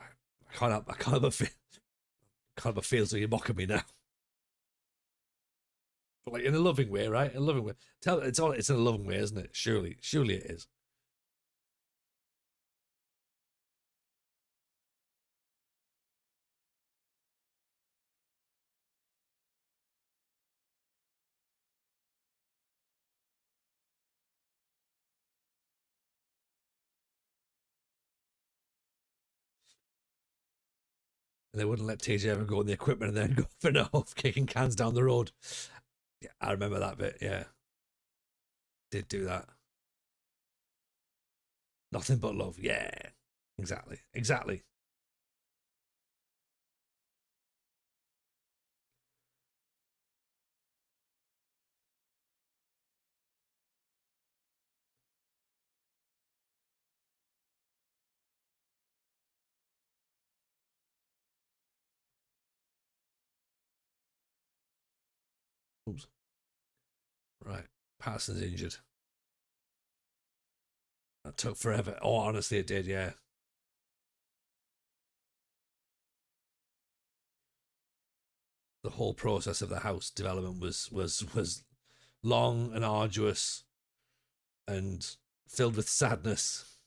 I can't have a feel. Can't have a feel, so you're mocking me now. But like in a loving way, right? In a loving way. It's in a loving way, isn't it? Surely it is. And they wouldn't let TJ ever go on the equipment and then go for off kicking cans down the road. Yeah, I remember that bit. Yeah, did do that. Nothing but love. Yeah, exactly. Oops. Right, Patterson's injured. That took forever. Oh, honestly, it did. Yeah. The whole process of the house development was long and arduous and filled with sadness.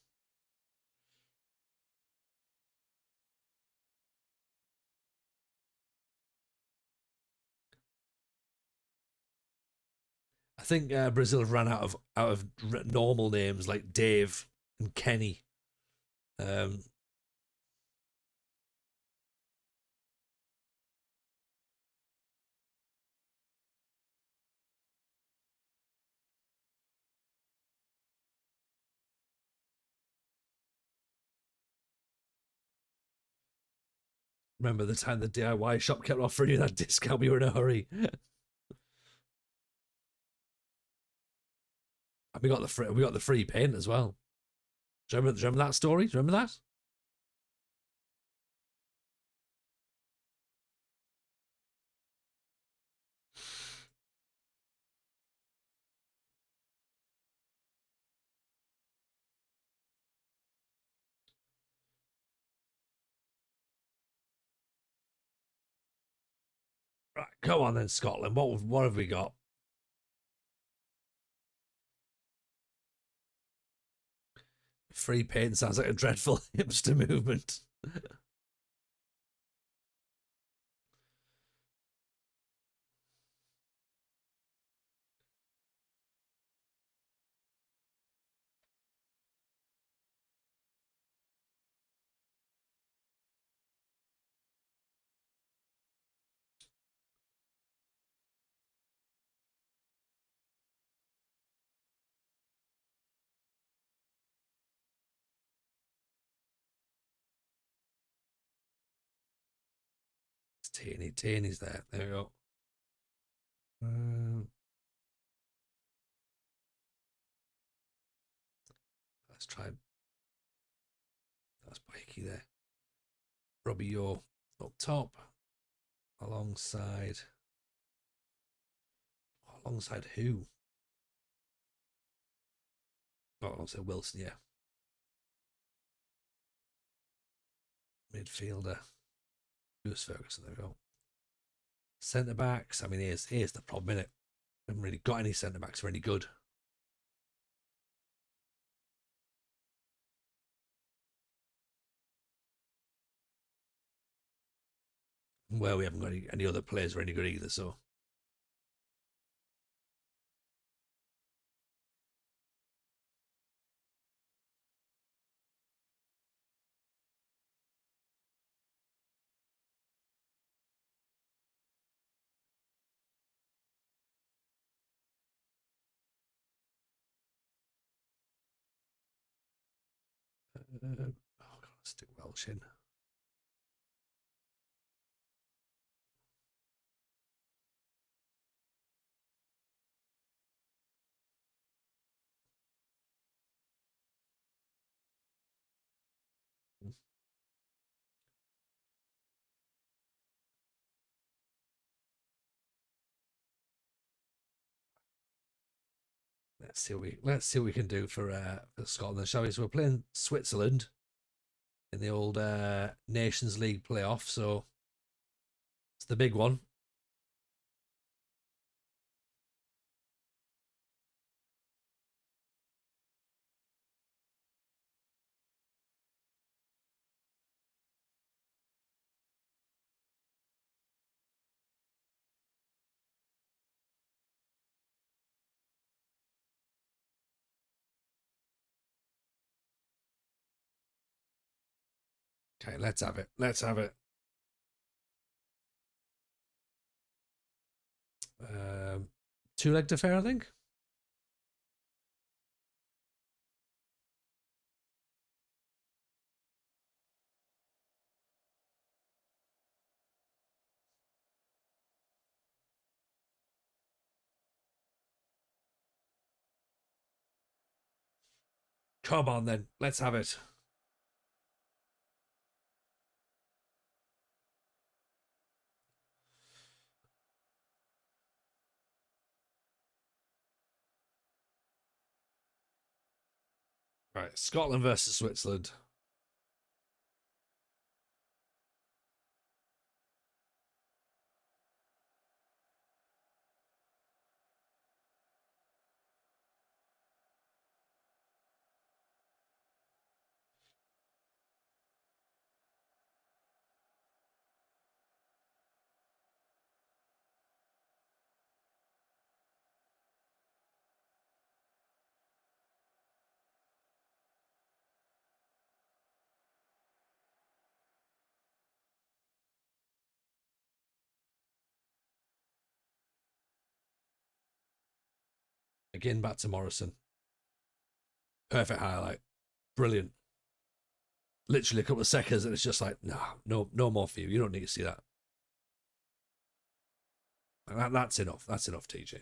I think Brazil have ran out of normal names like Dave and Kenny. Um, Remember the time the DIY shop kept offering you that discount? We were in a hurry. And we got the free paint as well. Do you remember that story? Do you remember that? Right, come on then, Scotland. What have we got? Free paint sounds like a dreadful hipster movement. It's Teeny's there. There we go. Um, let's try. That's Pikey there. Robbie Yo up top, alongside. Alongside who? Oh, alongside Wilson, yeah. Midfielder. Lewis Ferguson, there we go. Centre backs. I mean, here's the problem, innit? We haven't really got any centre backs who are any good. Well, we haven't got any other players who are any good either, so. Oh, God, stick Welsh in. Let's see what we can do for Scotland, shall we? So we're playing Switzerland in the old Nations League playoff, so it's the big one. Okay, let's have it. Let's have it. Um, Two-legged affair, I think. Come on then, let's have it. Right, Scotland versus Switzerland. Again, back to Morrison. Perfect highlight. Brilliant. Literally a couple of seconds, and it's just like, no more for you. You don't need to see that. That's enough. That's enough, TJ.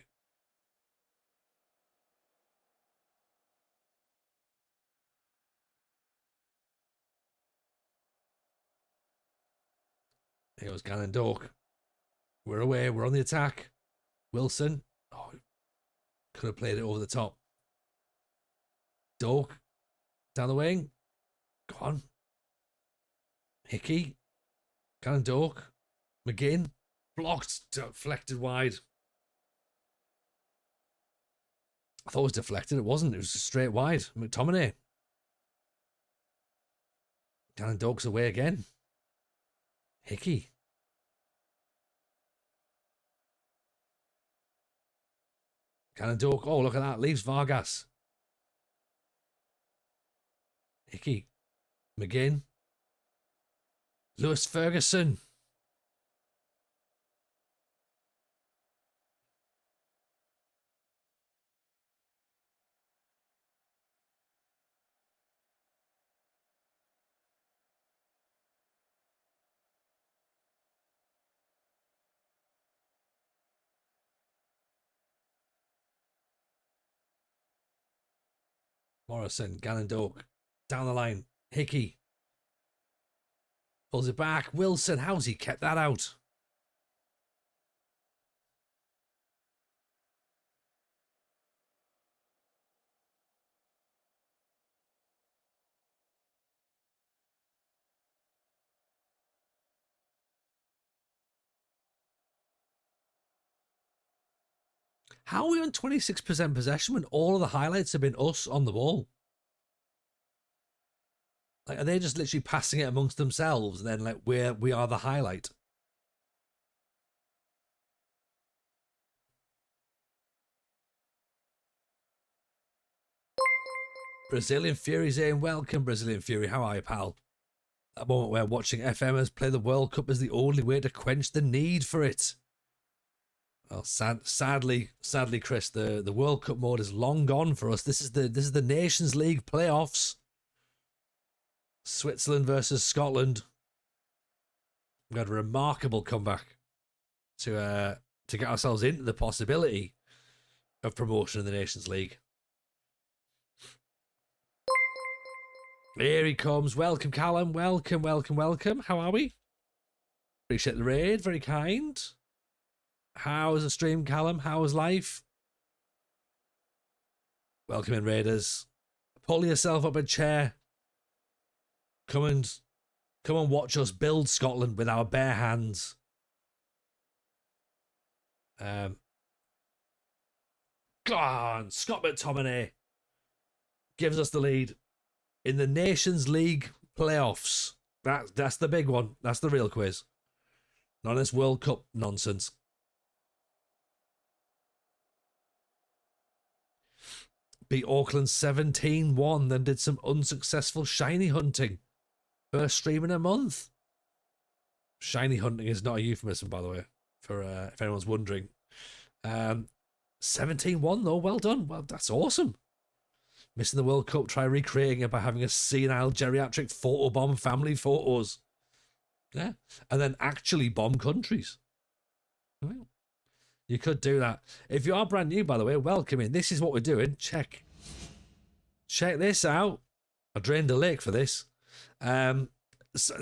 Here goes Gannon Dork. We're away. We're on the attack. Wilson. Oh, could have played it over the top. Dork. Down the wing. Go on. Hickey. Gannon Dork. McGinn. Blocked. Deflected wide. I thought it was deflected. It wasn't. It was straight wide. McTominay. Gannon Dork's away again. Hickey. Gannon Dork. Oh, look at that. Leaves Vargas. Hickey. McGinn. Lewis Ferguson. Morrison, Gannon Dork, down the line. Hickey pulls it back. Wilson, how's he kept that out? How are we on 26% possession when all of the highlights have been us on the ball? Like, are they just literally passing it amongst themselves and then like we are the highlight? Brazilian Fury saying, welcome, Brazilian Fury. How are you, pal? At the moment where watching FMers play the World Cup is the only way to quench the need for it. Well, sadly, Chris, the World Cup mode is long gone for us. This is the Nations League playoffs. Switzerland versus Scotland. We had a remarkable comeback to get ourselves into the possibility of promotion in the Nations League. Here he comes. Welcome, Callum. Welcome. How are we? Appreciate the raid. Very kind. How is the stream, Callum? How is life? Welcome in, Raiders. Pull yourself up a chair. Come and watch us build Scotland with our bare hands. Go on, Scott McTominay gives us the lead in the Nations League playoffs. That's the big one. That's the real quiz. Not this World Cup nonsense. Beat Auckland 17-1, then did some unsuccessful shiny hunting. First stream in a month. Shiny hunting is not a euphemism, by the way, for if anyone's wondering. 17-1 though, well done. Well, that's awesome. Missing the World Cup, try recreating it by having a senile geriatric photobomb family photos. Yeah, and then actually bomb countries. You could do that. If you are brand new, by the way, welcome in. This is what we're doing. Check this out. I drained a lake for this. So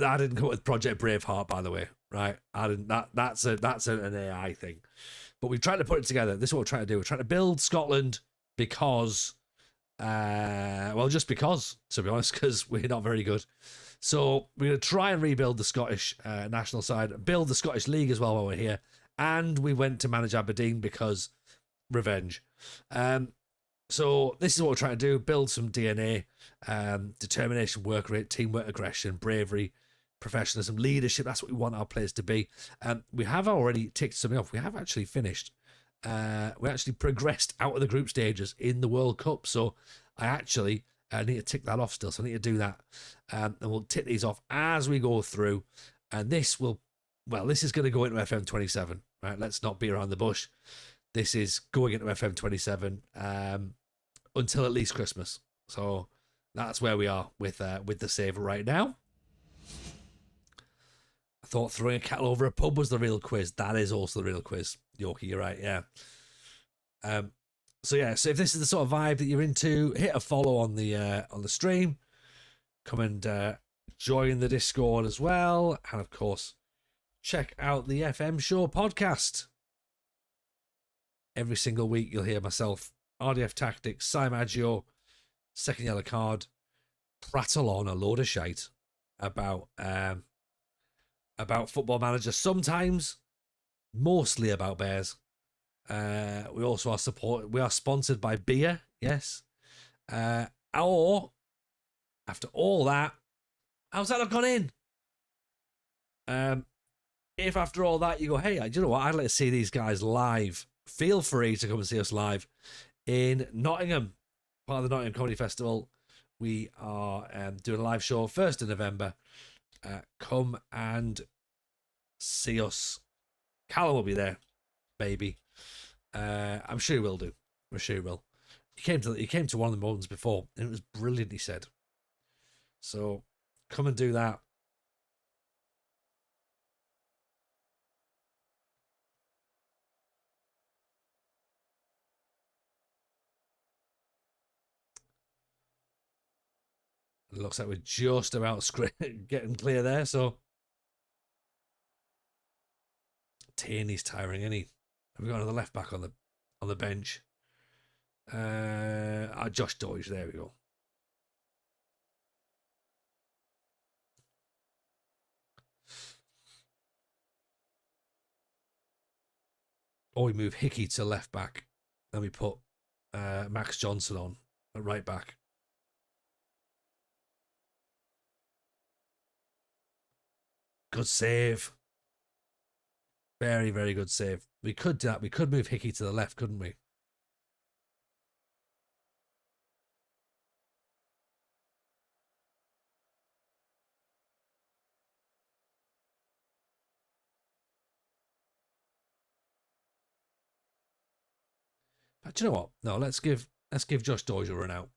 I didn't come up with Project Braveheart, by the way, right? I didn't. That's an AI thing. But we've tried to put it together. This is what we're trying to do. We're trying to build Scotland because Well, just because, to be honest, because we're not very good. So we're going to try and rebuild the Scottish national side, build the Scottish League as well while we're here. And we went to manage Aberdeen because revenge. So this is what we're trying to do: build some DNA, determination, work rate, teamwork, aggression, bravery, professionalism, leadership. That's what we want our players to be. We have already ticked something off. We have actually finished. We actually progressed out of the group stages in the World Cup. So I actually need to tick that off still. So I need to do that. And we'll tick these off as we go through. And this is going to go into FM27, right? Let's not beat around the bush. This is going into FM27 until at least Christmas. So that's where we are with the save right now. I thought throwing a kettle over a pub was the real quiz. That is also the real quiz. Yorkie, you're right, yeah. So if this is the sort of vibe that you're into, hit a follow on the stream. Come and join the Discord as well. And of course, check out the FM Show podcast. Every single week you'll hear myself, RDF Tactics, Si Maggio, Second Yellow Card, prattle on a load of shite about Football Manager, sometimes mostly about Bears. We also are sponsored by beer, yes. Or after all that, how's that not gone in? If after all that you go, hey, do you know what? I'd like to see these guys live. Feel free to come and see us live in Nottingham, part of the Nottingham Comedy Festival. We are doing a live show 1st of November. Come and see us. Callum will be there, maybe. I'm sure he will do. I'm sure he will. He came to one of the ones before, and it was brilliant, he said. So come and do that. It looks like we're just about getting clear there. So Tierney's tiring, isn't he? Have we got another left back on the bench? Josh Doige. There we go. Or we move Hickey to left back. Then we put Max Johnson on at right back. Good save. Very, very good save. We could do that. We could move Hickey to the left, couldn't we? But do you know what? No, let's give Josh Doige a run out.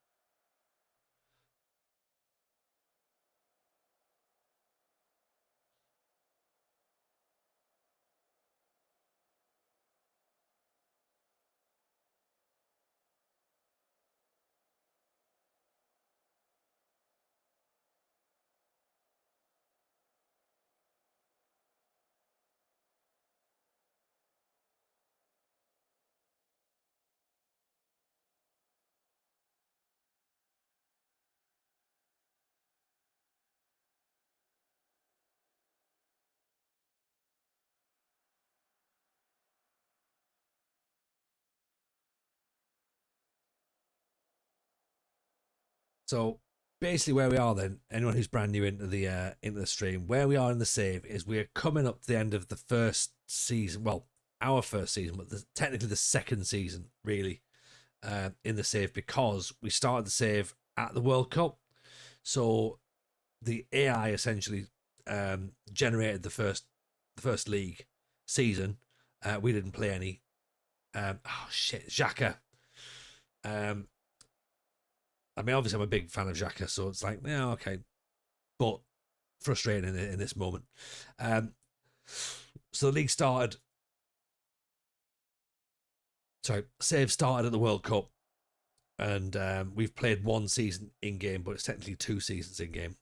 So basically, where we are then, anyone who's brand new into the stream, where we are in the save is we're coming up to the end of the first season. Well, our first season, but technically the second season, really, in the save, because we started the save at the World Cup. So the AI essentially generated the first league season. We didn't play any. Xhaka. I mean, obviously, I'm a big fan of Xhaka, so it's like, yeah, okay. But frustrating in this moment. So the league started. Sorry, save started at the World Cup. And we've played one season in game, but it's technically 2 seasons in game.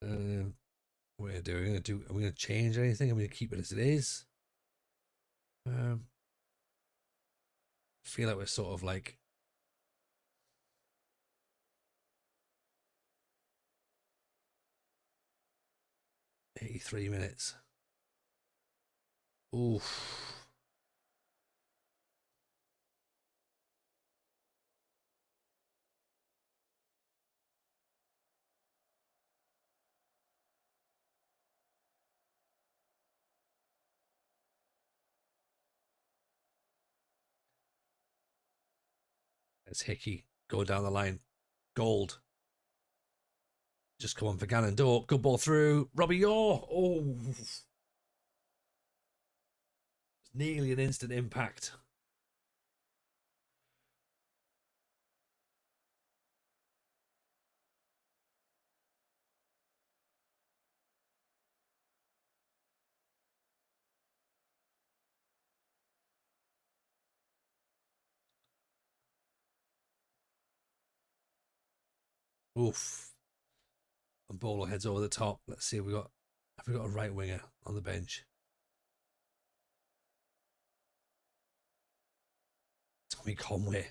What are we gonna do? Are we gonna change anything? Are we gonna keep it as it is? Feel like we're sort of like 83 minutes. Oof. It's Hickey going down the line. Gold. Just come on for Gannon. Good ball through. Robbie Orr. Oh. It's nearly an instant impact. Oof. And Bolo heads over the top. Let's see if have we got a right winger on the bench. Tommy Conway.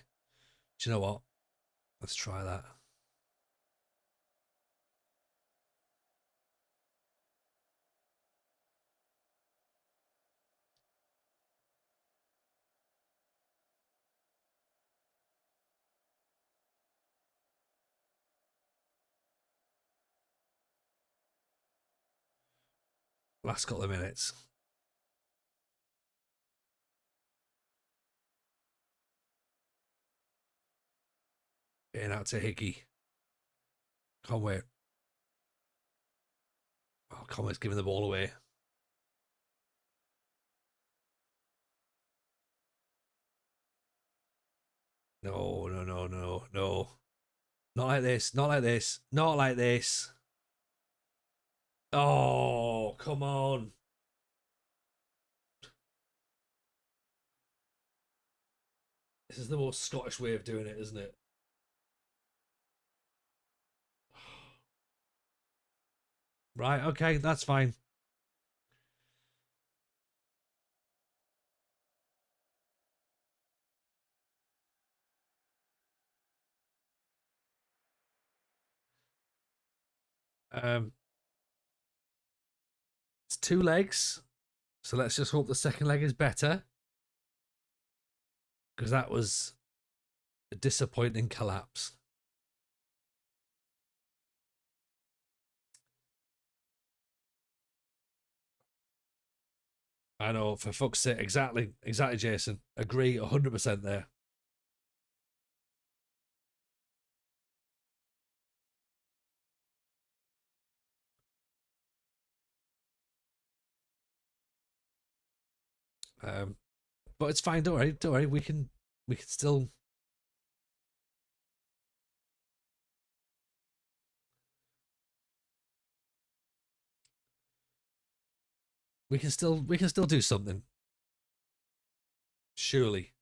Do you know what? Let's try that. Last couple of minutes. Getting out to Hickey. Conway. Oh, Conway's giving the ball away. No, no, no, no, no. Not like this. Not like this. Not like this. Oh, come on. This is the most Scottish way of doing it, isn't it? Right, okay, that's fine. It's 2 legs, so let's just hope the second leg is better, because that was a disappointing collapse. I know, for fuck's sake, exactly, Jason. Agree 100% there. But it's fine. Don't worry. Don't worry. We can still. We can still do something. Surely.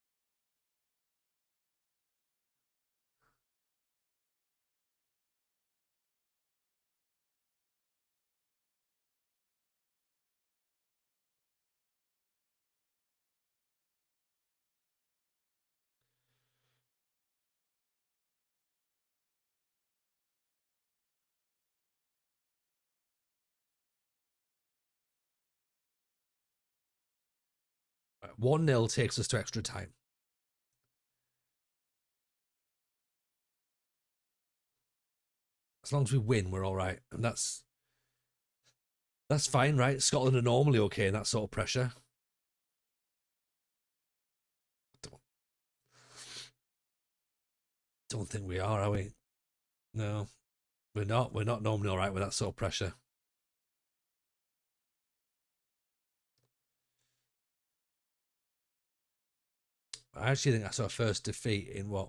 Right, 1-0 takes us to extra time. As long as we win, we're all right, and that's fine, right? Scotland are normally okay in that sort of pressure. Don't think we are we? No, we're not. We're not normally all right with that sort of pressure. I actually think that's our first defeat in what?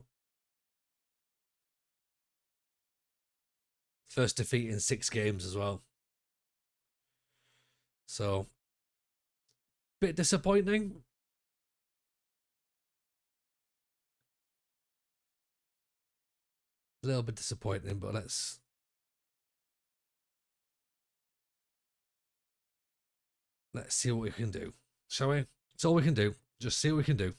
First defeat in 6 games as well. So, bit disappointing. A little bit disappointing, but let's Let's see what we can do, shall we? It's all we can do. Just see what we can do.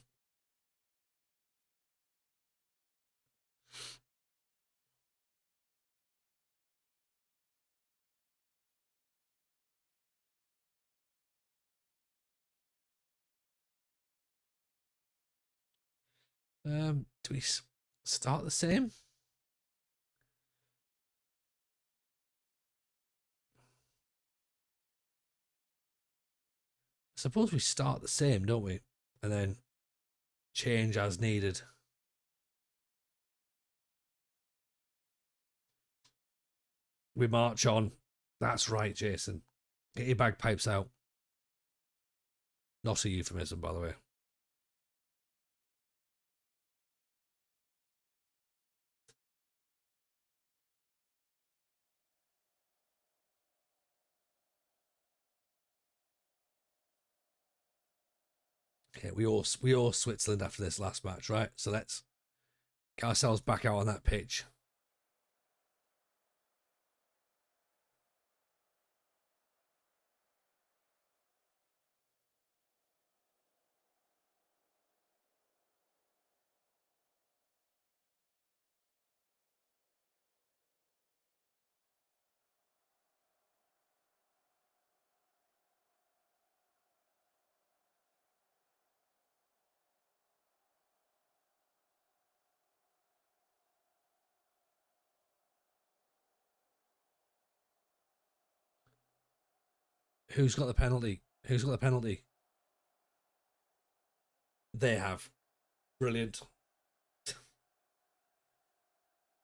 Do we start the same? I suppose we start the same, don't we? And then change as needed. We march on. That's right, Jason. Get your bagpipes out. Not a euphemism, by the way. Okay, we owe Switzerland after this last match, right? So let's get ourselves back out on that pitch. Who's got the penalty? Who's got the penalty? They have. Brilliant.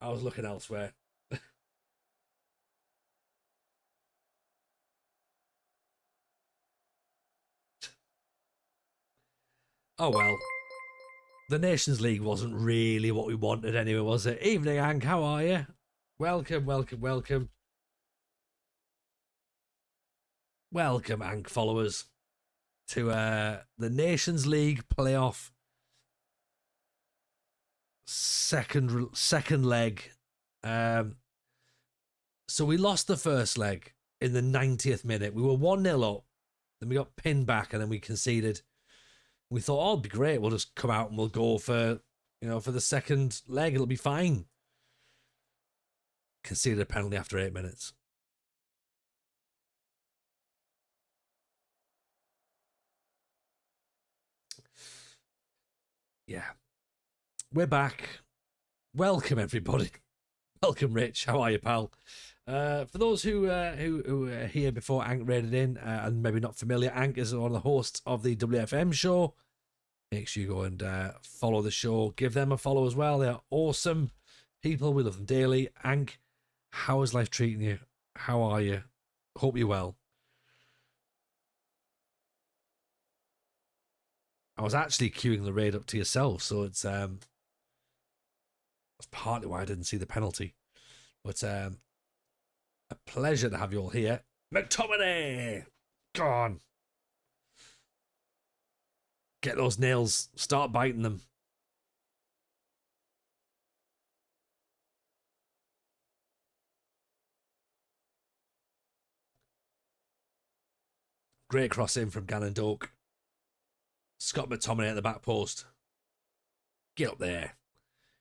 I was looking elsewhere. Oh well. The Nations League wasn't really what we wanted anyway, was it? Evening, Hank. How are you? Welcome, welcome, welcome. Welcome, Hank followers, to the Nations League playoff second leg. So we lost the first leg in the 90th minute. We were 1-0 up. Then we got pinned back and then we conceded. We thought, oh, it'll be great. We'll just come out and we'll go for the second leg. It'll be fine. Conceded a penalty after 8 minutes. Yeah. We're back. Welcome, everybody. Welcome, Rich. How are you, pal? For those who are here before Ank raided in and maybe not familiar, Ank is one of the hosts of the WFM show. Make sure you go and follow the show. Give them a follow as well. They are awesome people. We love them daily. Ank, how is life treating you? How are you? Hope you're well. I was actually queuing the raid up to yourself, so it's that's partly why I didn't see the penalty. But a pleasure to have you all here. McTominay! Go on. Get those nails. Start biting them. Great cross in from Gannon Doak. Scott McTominay at the back post. Get up there.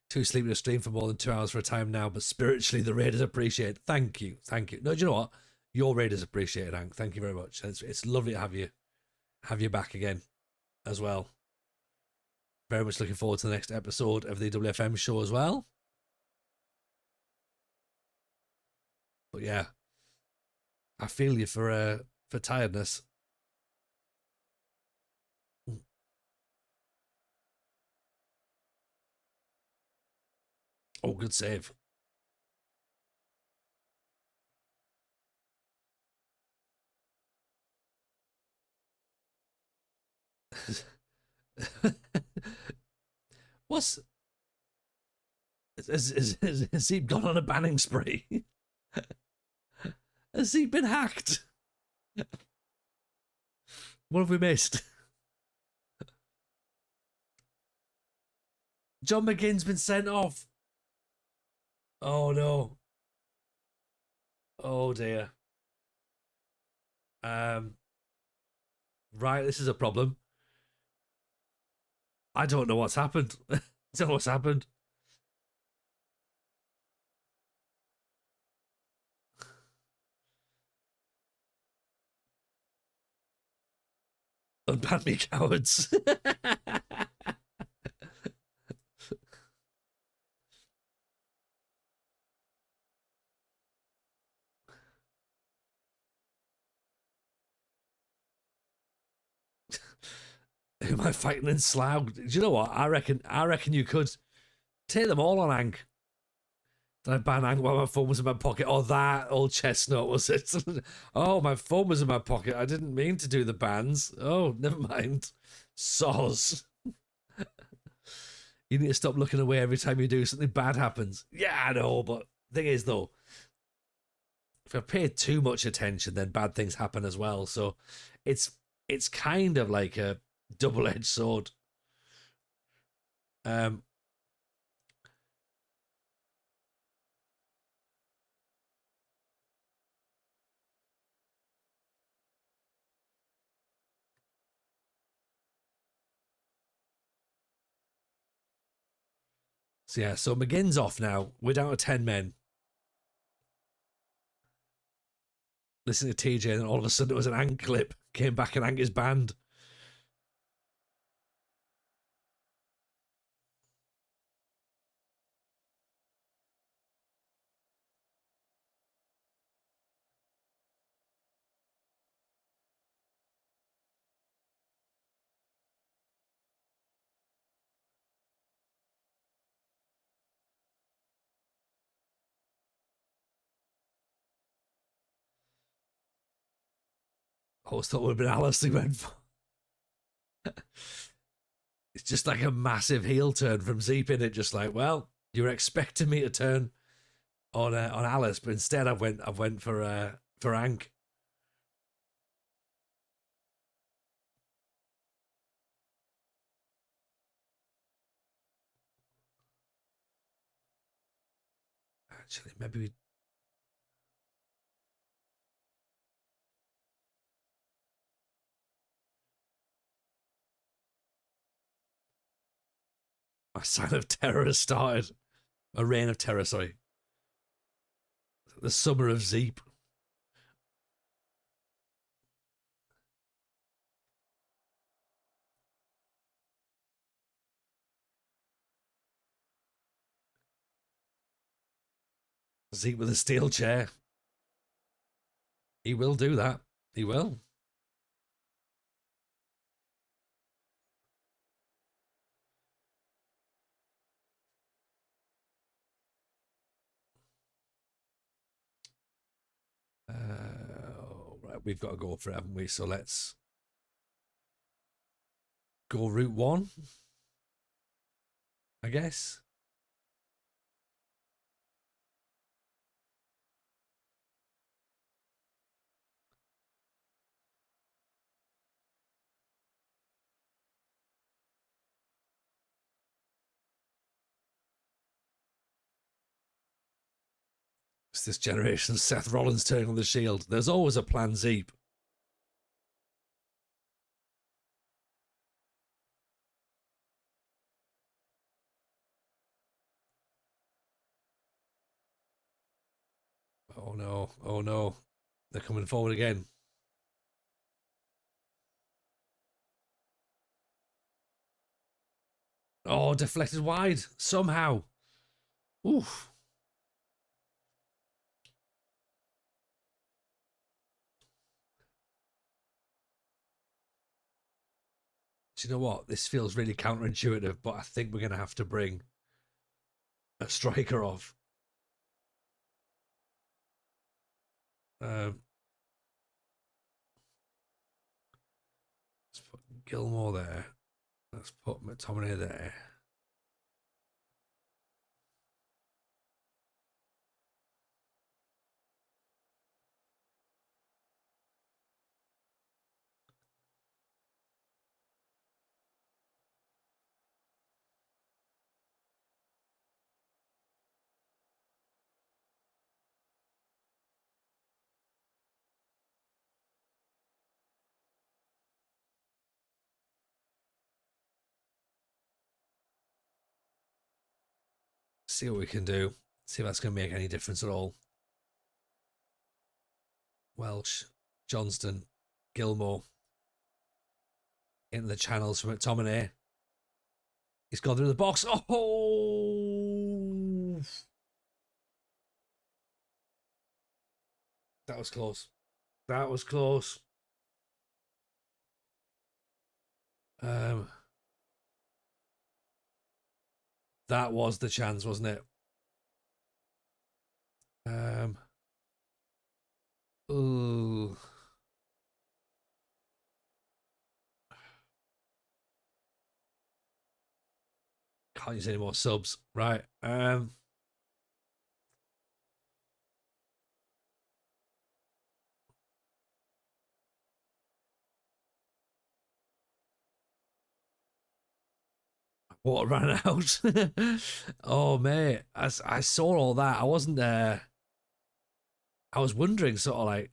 Too sleepy to stream for more than 2 hours for a time now, but spiritually the Raiders appreciate it. Thank you. Thank you. No, do you know what? Your Raiders appreciate it, Hank. Thank you very much. It's lovely to have you back again as well. Very much looking forward to the next episode of the WFM show as well. But yeah, I feel you for tiredness. Oh, good save. What's has he gone on a banning spree? Has he been hacked? What have we missed? John McGinn's been sent off. Oh no. Oh dear. Right, this is a problem. I don't know what's happened. I don't know what's happened. Unban me, cowards. Who am I fighting in Slough? Do you know what? I reckon you could take them all on Ank. Did I ban Ank while my phone was in my pocket? Oh, that old chestnut was it? Oh, my phone was in my pocket. I didn't mean to do the bans. Oh, never mind. Soz. You need to stop looking away every time you do something bad happens. Yeah, I know, but thing is though, if I pay too much attention, then bad things happen as well. So it's it's kind of like a double-edged sword. Um, so yeah, so McGinn's off now. We're down to 10 men. Listen to TJ, and all of a sudden it was an Ank clip. Came back and Ank is banned. I always thought it would have been Alice they went for. It's just like a massive heel turn from Zeep in it. Just like, well, you were expecting me to turn on Alice, but instead I went for Ank. Actually, maybe my sign of terror has started. A reign of terror, sorry. The summer of Zeep. Zeep with a steel chair. He will do that. He will. Right, we've got to go for it, haven't we? So let's go route one, I guess. It's this generation Seth Rollins turning on the Shield. There's always a plan Zeep. Oh no. Oh no. They're coming forward again. Oh, deflected wide. Somehow. Oof. Do you know what? This feels really counterintuitive, but I think we're going to have to bring a striker off. Um, let's put Gilmore there. Let's put McTominay there. see what we can do. See if that's going to make any difference at all. Welsh, Johnston, Gilmore. Into the channels from McTominay. He's gone through the box. Oh! That was close. That was close. That was the chance, wasn't it? Ooh. Can't use any more subs. Right. Water ran out. Oh mate, I saw all that. I wasn't there. I was wondering sort of like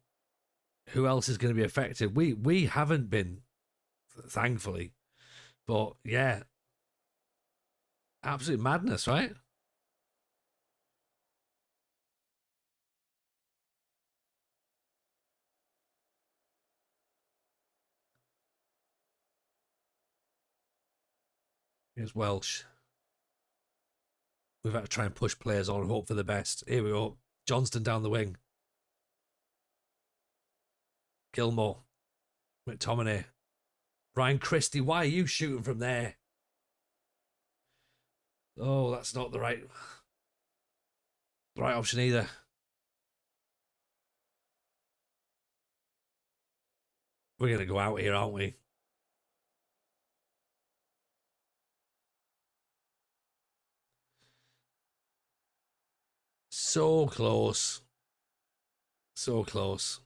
who else is going to be affected. We haven't been, thankfully. But yeah, absolute madness, right? Here's Welsh. We've had to try and push players on and hope for the best. Here we go. Johnston down the wing. Gilmore. McTominay. Ryan Christie. Why are you shooting from there? Oh, that's not the right option either. We're going to go out here, aren't we? So close. So close.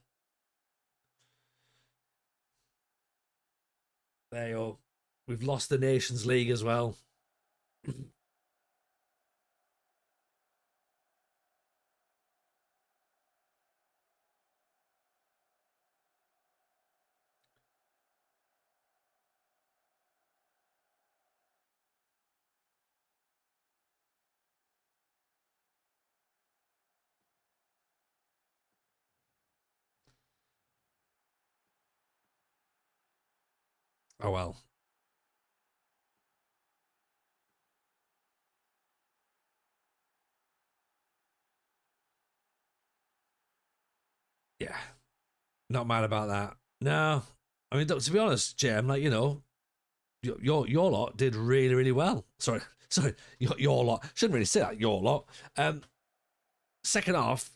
There you go. We've lost the Nations League as well. Oh well. Yeah. Not mad about that. No. I mean, to be honest, Jim, like, your lot did really, really well. Sorry, your lot. Shouldn't really say that, your lot. Second half,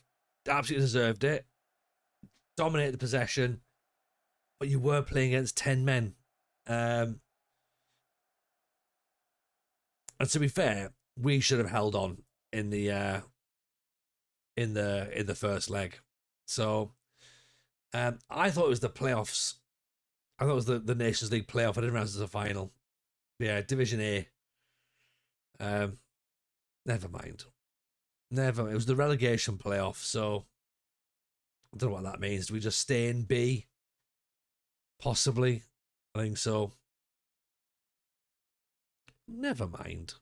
absolutely deserved it. Dominated the possession, but you were playing against 10 men. And to be fair, we should have held on in the first leg. So I thought it was the playoffs. I thought it was the Nations League playoff. I didn't realize it was a final. Yeah, Division A. Never mind. Never. It was the relegation playoff. So I don't know what that means. Do we just stay in B? Possibly. I think so. Never mind.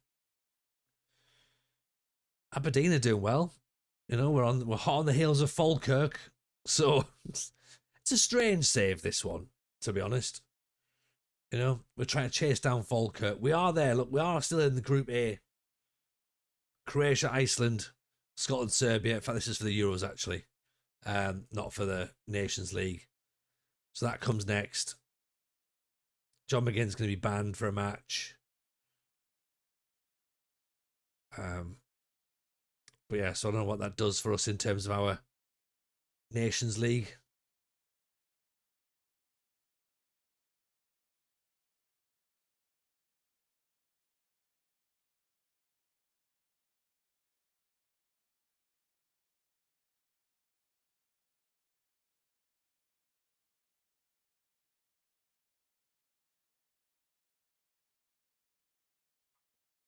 Aberdeen are doing well. We're hot on the heels of Falkirk. So it's a strange save, this one, to be honest. We're trying to chase down Falkirk. We are there. Look, we are still in the Group A. Croatia, Iceland, Scotland, Serbia. In fact, this is for the Euros, actually. Not for the Nations League. So that comes next. John McGinn's going to be banned for a match. But yeah, so I don't know what that does for us in terms of our Nations League.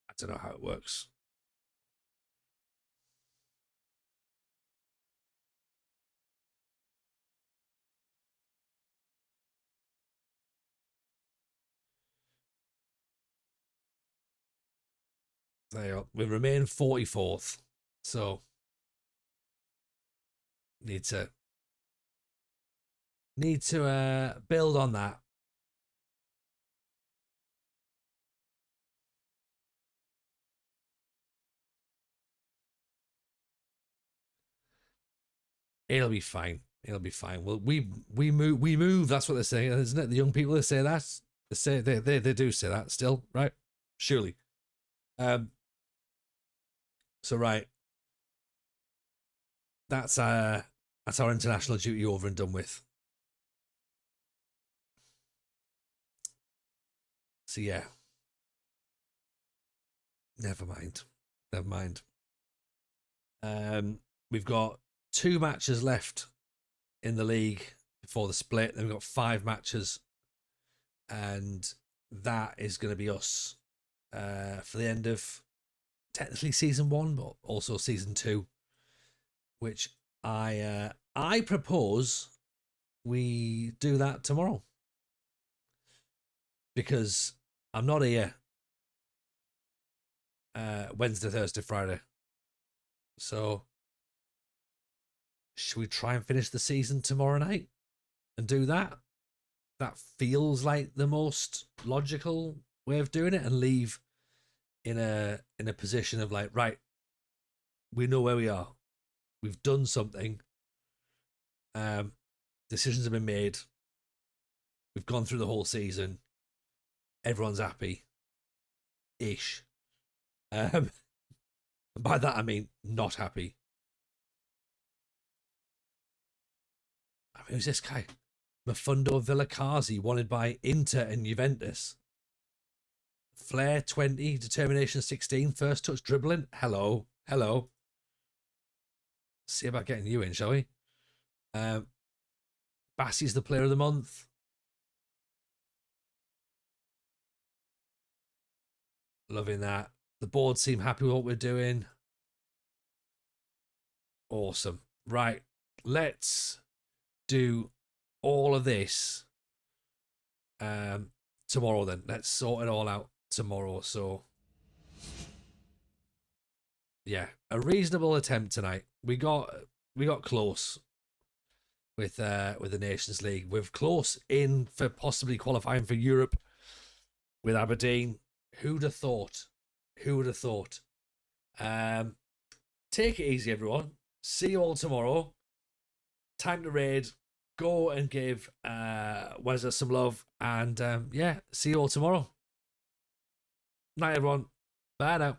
I don't know how it works. There you go. We remain 44th. So need to build on that. It'll be fine. It'll be fine. Well, we move. That's what they're saying, isn't it? The young people, they say that. They do say that still, right? Surely. So right. That's our international duty over and done with. So yeah. Never mind. We've got 2 matches left in the league before the split. Then we've got 5 matches, and that is going to be us for the end of technically season 1, but also season 2, which I propose we do that tomorrow, because I'm not here Wednesday, Thursday, Friday. So should we try and finish the season tomorrow night and do that? That feels like the most logical way of doing it, and leave in a position of like, right, we know where we are. We've done something. Decisions have been made. We've gone through the whole season. Everyone's happy-ish. And by that I mean not happy. I mean, who's this guy? Mafundo Villacazzi, wanted by Inter and Juventus. Flair 20, determination 16, first touch dribbling. Hello. See about getting you in, shall we? Bassey's the player of the month. Loving that. The board seem happy with what we're doing. Awesome. Right. Let's do all of this tomorrow then. Let's sort it all out tomorrow. So yeah, a reasonable attempt tonight. We got close with the Nations League. We're close in for possibly qualifying for Europe with Aberdeen. Who'd have thought? Take it easy, everyone. See you all tomorrow. Time to raid. Go and give Wezza some love. And yeah, see you all tomorrow. Night, everyone. Bye now.